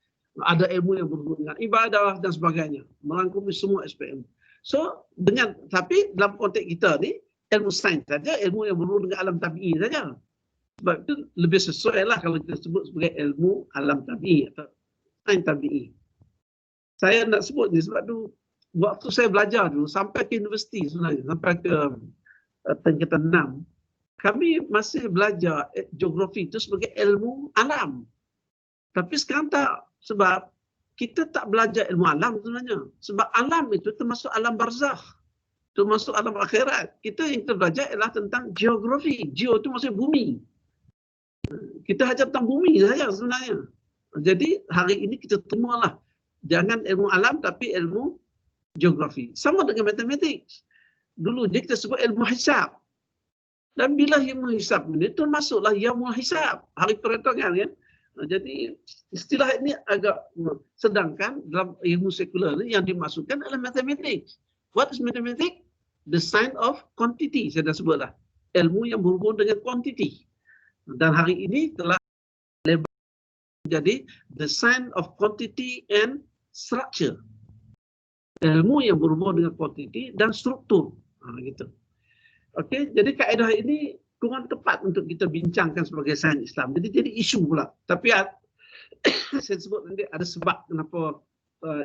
ada ilmu yang berhubungan dengan ibadah dan sebagainya. Merangkumi semua aspek ilmu. So, tapi dalam konteks kita ni, ilmu sains saja, ilmu yang berhubungan dengan alam tabi'i saja. Sebab itu lebih sesuai lah kalau kita sebut sebagai ilmu alam tabi'i atau sains tabi'i. Saya nak sebut ni sebab tu, waktu saya belajar dulu, sampai ke universiti sebenarnya, sampai ke tingkatan 6, kami masih belajar geografi itu sebagai ilmu alam. Tapi sekarang tak, sebab kita tak belajar ilmu alam sebenarnya. Sebab alam itu termasuk alam barzakh, termasuk alam akhirat. Kita yang kita belajar ialah tentang geografi. Geo itu maksudnya bumi. Kita ajar tentang bumi saja sebenarnya. Jadi hari ini kita temulah jangan ilmu alam tapi ilmu geografi. Sama dengan matematik. Dulu dia kita sebut ilmu hisab. Dan bila ilmu hisab ini termasuklah ilmu hisab, hari perhitungan ya. Jadi istilah ini agak, sedangkan dalam ilmu sekular ini yang dimasukkan adalah matematik. What is mathematics? The science of quantity, saya dah sebutlah. Ilmu yang berhubung dengan quantity. Dan hari ini telah jadi the science of quantity and structure. Ilmu yang berhubung dengan quantity dan struktur. Gitu. Okey, jadi kaedah ini kurang tepat untuk kita bincangkan sebagai sains Islam. Jadi isu pula. Tapi saya sebut nanti ada sebab kenapa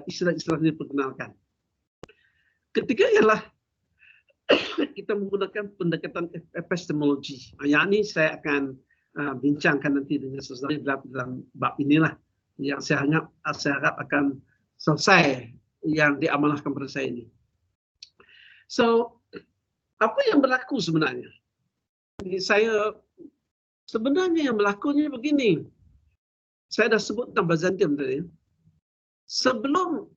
istilah-istilah ini diperkenalkan. Ketiga ialah kita menggunakan pendekatan epistemologi. Yang ini saya akan bincangkan nanti dengan sesuatu dalam bab inilah yang saya harap akan selesai yang diamanahkan pada saya ini. So, apa yang berlaku sebenarnya? Sebenarnya yang berlakunya begini. Saya dah sebut tentang Byzantium tadi. Sebelum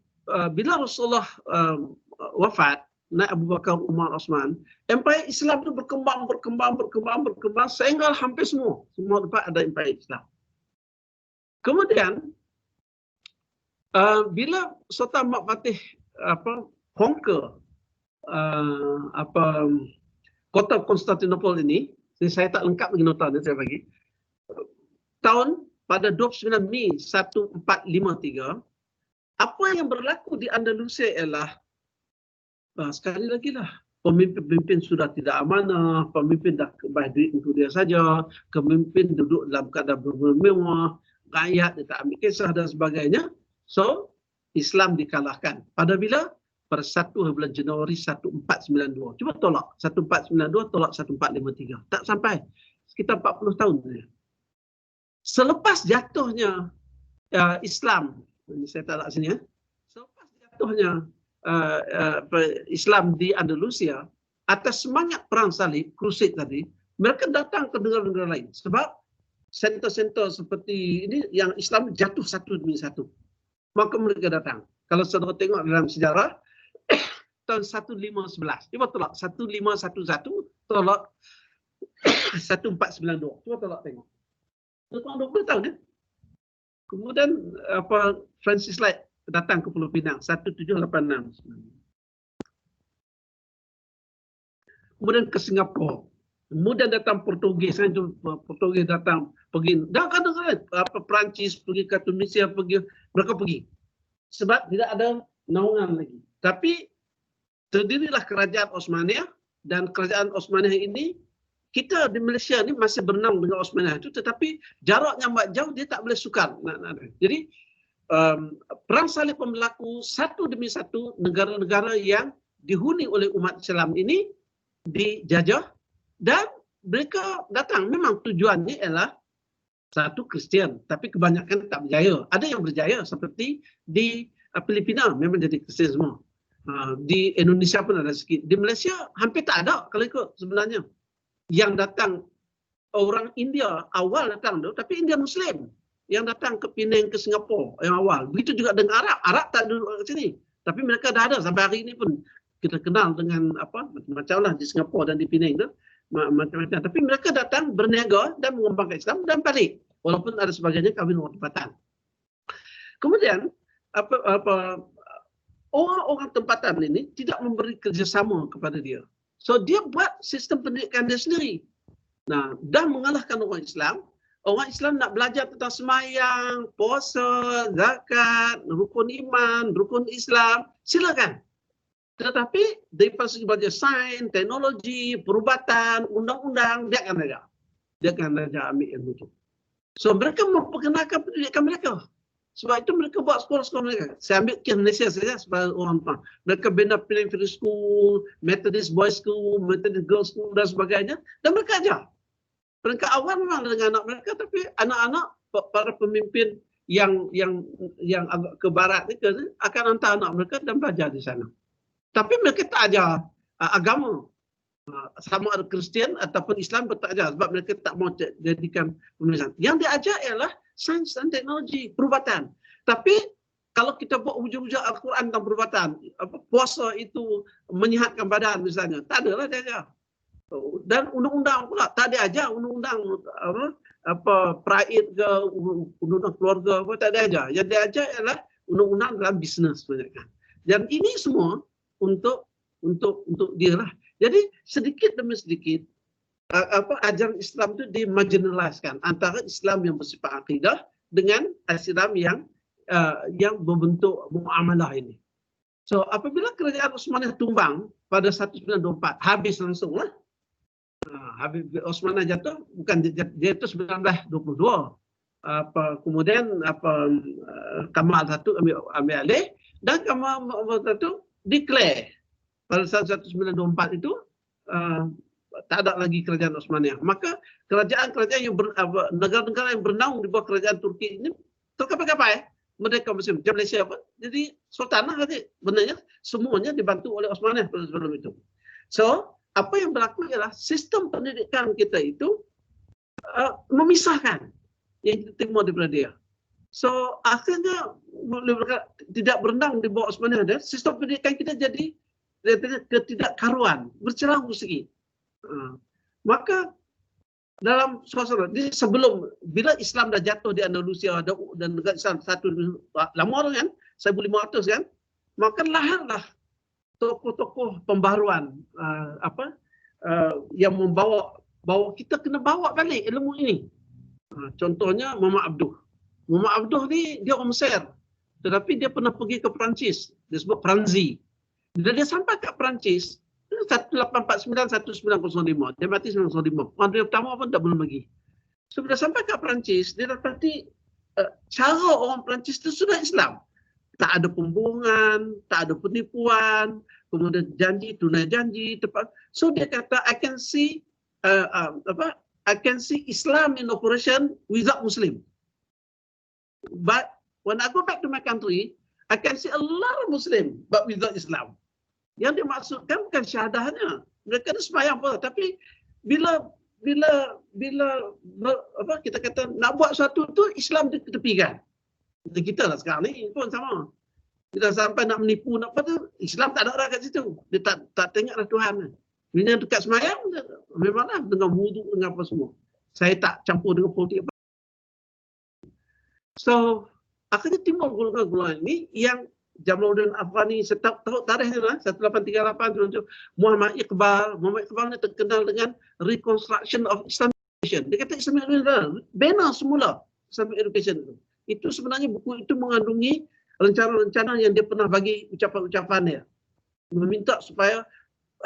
bila Rasulullah wafat, naik Abu Bakar, Umar, Osman, empire Islam itu berkembang sehingga hampir semua tempat ada empire Islam. Kemudian bila Sultan Mahmud Fatih conquer kota Konstantinopel ini, saya tak lengkap lagi nota ni saya bagi. Pada 29 Mei 1453, apa yang berlaku di Andalusia ialah sekali lagi lah, pemimpin sudah tidak amanah, pemimpin dah kebah duit untuk dia saja, pemimpin duduk dalam keadaan bermewah, rakyat dia tak ambil kisah dan sebagainya. So, Islam dikalahkan. Pada bila? Pada 1 bulan Januari 1492. Cuba tolak 1492, tolak 1453. Tak sampai. Sekitar 40 tahun. Selepas jatuhnya Islam, ini saya tak nak sini ya. Selepas jatuhnya Islam di Andalusia, atas semangat perang salib, crusade tadi, mereka datang ke negara-negara lain. Sebab center-center seperti ini, yang Islam jatuh satu demi satu. Maka mereka datang. Kalau saudara tengok dalam sejarah, tahun 1511. Cuba tolak 1511, tolak 1492. Cuba tolak tengok. Itu tahun 20 tahun ya. Kemudian Francis Light datang ke Pulau Pinang 1786. Kemudian ke Singapura. Kemudian datang Portugis, Portugis datang pergi. Dah kadang-kadang Perancis pergi ke Tunisia, mereka pergi. Sebab tidak ada naungan lagi. Tapi terdirilah kerajaan Osmaniyah, dan kerajaan Osmaniyah ini, kita di Malaysia ni masih berenang dengan Osmaniyah itu, tetapi jaraknya amat jauh, dia tak boleh sukar. Jadi perang salib pun berlaku satu demi satu. Negara-negara yang dihuni oleh umat Islam ini dijajah dan mereka datang. Memang tujuannya ialah satu Kristian, tapi kebanyakan tak berjaya. Ada yang berjaya seperti di Filipina memang jadi Kristian semua. Di Indonesia pun ada sikit. Di Malaysia hampir tak ada kalau ikut sebenarnya. Yang datang orang India awal datang tu, tapi India Muslim yang datang ke Penang, ke Singapura yang awal. Begitu juga dengan Arab. Arab tak duduk kat sini. Tapi mereka dah ada sampai hari ini pun kita kenal dengan macam-macam lah di Singapura dan di Penang tu. Macam-macam. Tapi mereka datang berniaga dan mengembangkan Islam dan balik. Walaupun ada sebagainya kahwin orang tempatan. Kemudian orang-orang tempatan ini tidak memberi kerjasama kepada dia. So dia buat sistem pendidikan dia sendiri. Nah, dah mengalahkan orang Islam. Orang Islam nak belajar tentang semayang, puasa, zakat, rukun iman, rukun Islam, silakan. Tetapi daripada segi belajar sains, teknologi, perubatan, undang-undang, dia akan ajar. Dia akan ajar ambil ilmu itu. So mereka memperkenalkan pendidikan mereka. Sebab itu mereka buat sekolah-sekolah mereka. Saya ambil kes Malaysia saja sebagai orang faham. Mereka bina Penang Free School, Methodist Boys School, Methodist Girls School dan sebagainya. Dan mereka ajar. Mereka awal memang dengan anak mereka, tapi anak-anak para pemimpin yang agak ke barat ni akan hantar anak mereka dan belajar di sana. Tapi mereka tak ajar agama. Sama ada Kristian ataupun Islam pun tak ajar sebab mereka tak mau jadikan pemeriksaan. Yang dia ajar ialah sains dan teknologi, perubatan. Tapi kalau kita buat hujung-hujung Al-Quran tentang perubatan, puasa itu menyihatkan badan misalnya, tak adalah dia ajar. Dan undang-undang pula tak ada ajar undang-undang pride ke undang-undang keluarga apa tak ada ajar. Yang dia ajar ialah undang-undang dalam bisnes kebanyakan. Dan ini semua untuk dia lah. Jadi sedikit demi sedikit ajaran Islam itu dimarginaliskan antara Islam yang bersifat akidah dengan Islam yang berbentuk muamalah ini. So apabila kerajaan Utsmaniyah tumbang pada 1924, habis langsung lah. Habis Utsmaniyah jatuh, bukan dia itu 1922. Kemudian Kamal satu ambil alih dan Kamal satu declare pada 1924 itu tak ada lagi kerajaan Utsmaniyah. Maka kerajaan-kerajaan yang negara-negara yang bernaung di bawah kerajaan Turki ini terkapai-kapai. Mereka Muslim, Malaysia pun jadi sultanah tadi. Benarnya semuanya dibantu oleh Utsmaniyah sebelum itu. So, apa yang berlaku ialah sistem pendidikan kita itu memisahkan yang kita terima daripada dia. So, akhirnya tidak berenang di bawah Utsmaniyah dan sistem pendidikan kita jadi ketidakkaruan, bercelahu sikit. Maka dalam suasana ini sebelum bila Islam dah jatuh di Andalusia dan negara Islam satu lama kan 1500 kan, maka lahirlah tokoh-tokoh pembaharuan yang membawa kita kena bawa balik ilmu ini. Contohnya Muhammad Abduh. Muhammad Abduh ni dia orang Mesir, tetapi dia pernah pergi ke Perancis. Dia sebut Franzi. Bila dia sampai ke Perancis 1849-1905, dia mati 1905. Orang dunia pertama pun tak belum lagi. So bila sampai ke Perancis, dia dapati cara orang Perancis itu sudah Islam. Tak ada pembohongan, tak ada penipuan, kemudian janji, tunai janji, tepat. So dia kata, I can see Islam in operation without Muslim. But when I go back to my country, I can see a lot of Muslim, but without Islam. Yang dimaksudkan bukan syahadahnya. Mereka ada sembahyang pun, tapi bila kita kata nak buat sesuatu tu Islam diketepikan. Kita lah sekarang ni pun sama. Kita sampai nak menipu nak apa tu Islam tak ada orang kat situ. Dia tak tengoklah Tuhan. Bila dekat sembahyang memanglah dengan wudu dengan apa semua. Saya tak campur dengan politik apa. So akhirnya timbul golongan-golongan ini yang Jamaluddin Afghani, saya tahu tarikhnya lah, 1838 Muhammad Iqbal ni terkenal dengan Reconstruction of Islamic Education. Dia kata Islamic Education, bina semula Islamic Education itu. Itu sebenarnya buku itu mengandungi rencana-rencana yang dia pernah bagi ucapan-ucapan dia. Meminta supaya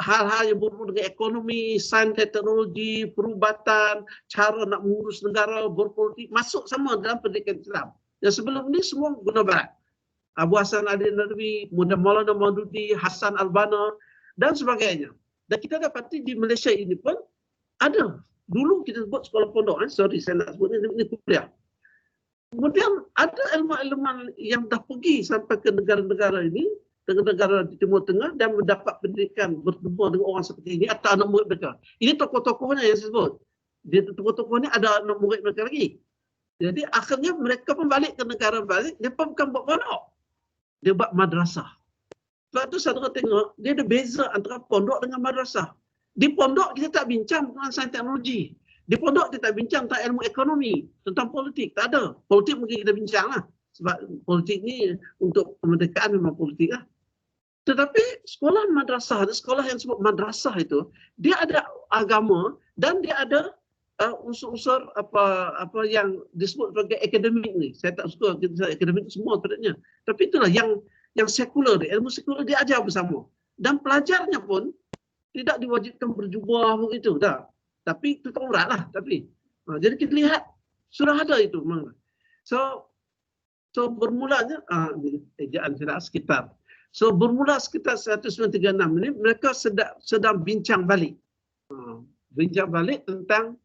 hal-hal yang berhubungan dengan ekonomi, sains, teknologi, perubatan, cara nak mengurus negara, berpolitik, masuk sama dalam pendidikan Islam. Yang sebelum ini semua guna barat. Abu Hasan Ali Nadwi, Maulana Maududi, Hasan Albana dan sebagainya. Dan kita dapati di Malaysia ini pun ada. Dulu kita sebut sekolah pondok, sorry saya nak sebut ini kuliah. Kemudian ada ilmu-ilmu yang dah pergi sampai ke negara-negara ini, negara-negara di Timur Tengah dan mendapat pendidikan bertemu dengan orang seperti ini atau anak murid mereka. Ini tokoh-tokohnya yang saya sebut. Dia tokoh-tokohnya ada anak murid mereka lagi. Jadi akhirnya mereka pun balik ke negara balik, dia pun bukan buat pondok. Dia buat madrasah. Sebab tu saudara tengok, dia ada beza antara pondok dengan madrasah. Di pondok kita tak bincang tentang sains teknologi. Di pondok kita tak bincang tentang ilmu ekonomi, tentang politik. Tak ada. Politik mungkin kita bincang lah. Sebab politik ni untuk kemerdekaan memang politik lah. Tetapi sekolah madrasah, sekolah yang sebut madrasah itu, dia ada agama dan dia ada unsur-unsur apa yang disebut sebagai akademik ni. Saya tak suka kita akademik semua sebenarnya. Tapi itulah yang sekular, ilmu sekular dia ajar bersama. Dan pelajarnya pun tidak diwajibkan berjubah begitu, dah. Tapi tutup aurat lah. Tapi jadi kita lihat sudah ada itu. So bermulanya ejaan tidak sekitar. So bermula sekitar 1936 ini mereka sedang bincang balik. Bincang balik tentang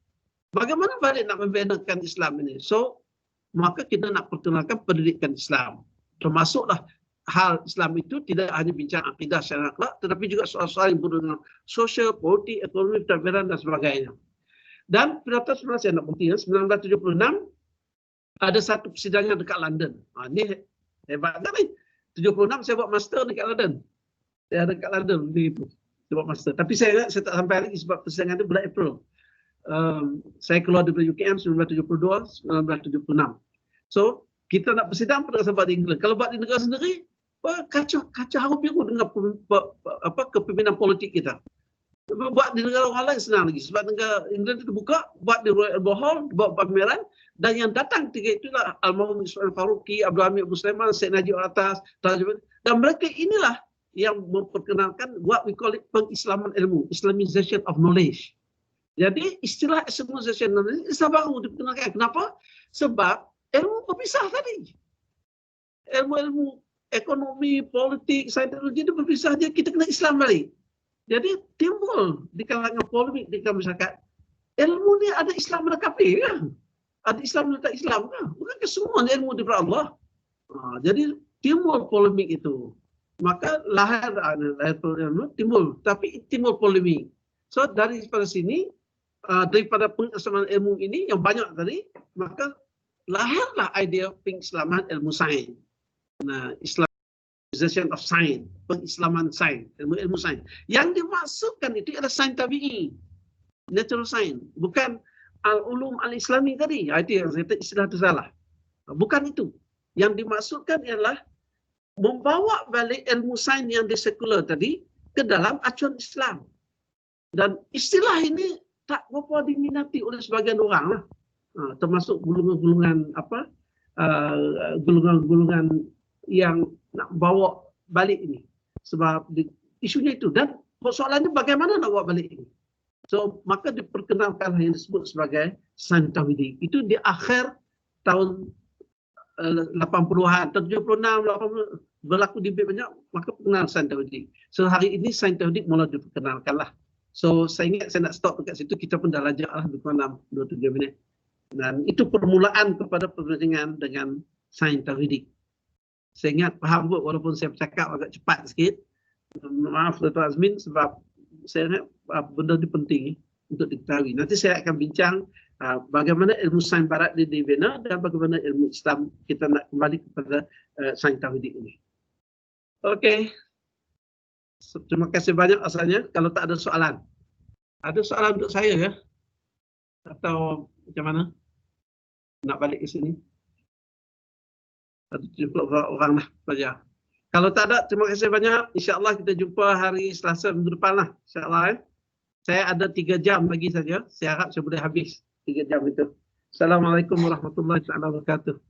bagaimana balik nak membenakan Islam ini. So maka kita nak perkenalkan pendidikan Islam. Termasuklah hal Islam itu tidak hanya bincang akidah syariat akhlak, tetapi juga soal-soal yang berhubungan dengan sosial, politik, ekonomi, pentadbiran dan sebagainya. Dan pada tahun saya nak bukti, 1976 ada satu persidangan dekat London. Ini hebat kan ni? 76 saya buat master dekat London. Saya ada dekat London begitu. Saya buat master. Tapi saya tak sampai lagi sebab persidangan itu bulan April. Saya keluar dari UKM 1972, 1976. So kita nak bersidang pada sebab di England. Kalau buat di negara sendiri, kacau haru biru dengan kepimpinan politik kita. Buat di negara orang lain senang lagi. Sebab negara England itu buka, buat di Royal Albert Hall, buat pameran, dan yang datang tiga itulah Almarhum Ismail Faruqi, Abdul Hamid Abu Sulaiman, Syed Najib Atas, dan mereka inilah yang memperkenalkan what we call it pengislaman ilmu, Islamization of knowledge. Jadi istilah Islamization of knowledge istilah baru diperkenalkan. Kenapa? Sebab ilmu berpisah tadi. Ilmu-ilmu ekonomi, politik, sains teknologi itu berpisah dia, kita kena Islam balik. Jadi timbul di kalangan polemik di kalangan masyarakat, ilmu ni ada Islam ada kafir ke? Ada Islam ada tak Islam ke? Bukankah semua ilmu daripada Allah? Jadi timbul polemik itu. Maka lahir ilmu timbul, tapi timbul polemik. So daripada sini, daripada pengislaman ilmu ini yang banyak tadi, maka lahirlah idea pengislaman ilmu sains. Nah, Islamization of science, pengislaman sains, ilmu sains. Yang dimaksudkan itu adalah sains tabi'i, natural science, bukan al-ulum al-islami tadi. Itu yang saya kata istilah itu salah. Bukan itu. Yang dimaksudkan ialah membawa balik ilmu sains yang disekular tadi ke dalam acuan Islam. Dan istilah ini tak berapa diminati oleh sebagian orang lah. Termasuk golongan-golongan golongan-golongan yang nak bawa balik ini. Sebab isunya itu. Dan soalannya bagaimana nak bawa balik ini. So, maka diperkenalkan yang disebut sebagai sains tauhid. Itu di akhir tahun 80-an, 76, 80, berlaku debate banyak, maka perkenal sains tauhid. So, hari ini sains tauhid mula diperkenalkan lah. So, saya ingat saya nak stop dekat situ, kita pun dah lajak lah lebih kurang 6-2-3 minit. Dan itu permulaan kepada perbincangan dengan sains tauhid. Saya ingat faham kot walaupun saya bercakap agak cepat sikit. Maaf Dr. Azmin sebab saya ingat benda ini penting untuk diketahui. Nanti saya akan bincang bagaimana ilmu sains barat dibina dan bagaimana ilmu Islam kita nak kembali kepada sains tauhid ini. Okey. Terima kasih banyak asalnya. Kalau tak ada soalan. Ada soalan untuk saya ya? Atau macam mana? Nak balik ke sini? Ada 70 orang lah saja. Kalau tak ada, terima kasih banyak. InsyaAllah kita jumpa hari Selasa minggu depan lah. InsyaAllah. Saya ada 3 jam lagi saja. Saya harap saya boleh habis 3 jam itu. Assalamualaikum warahmatullahi wabarakatuh.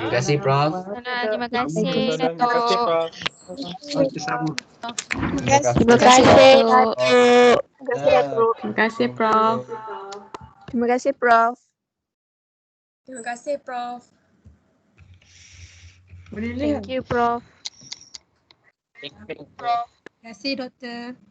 Terima kasih Prof. Terima kasih Dato'. Sama. Terima kasih Dato'. Terima kasih Prof. Terima kasih Prof. Terima kasih Prof. Thank you, Prof. Terima kasih, Doktor.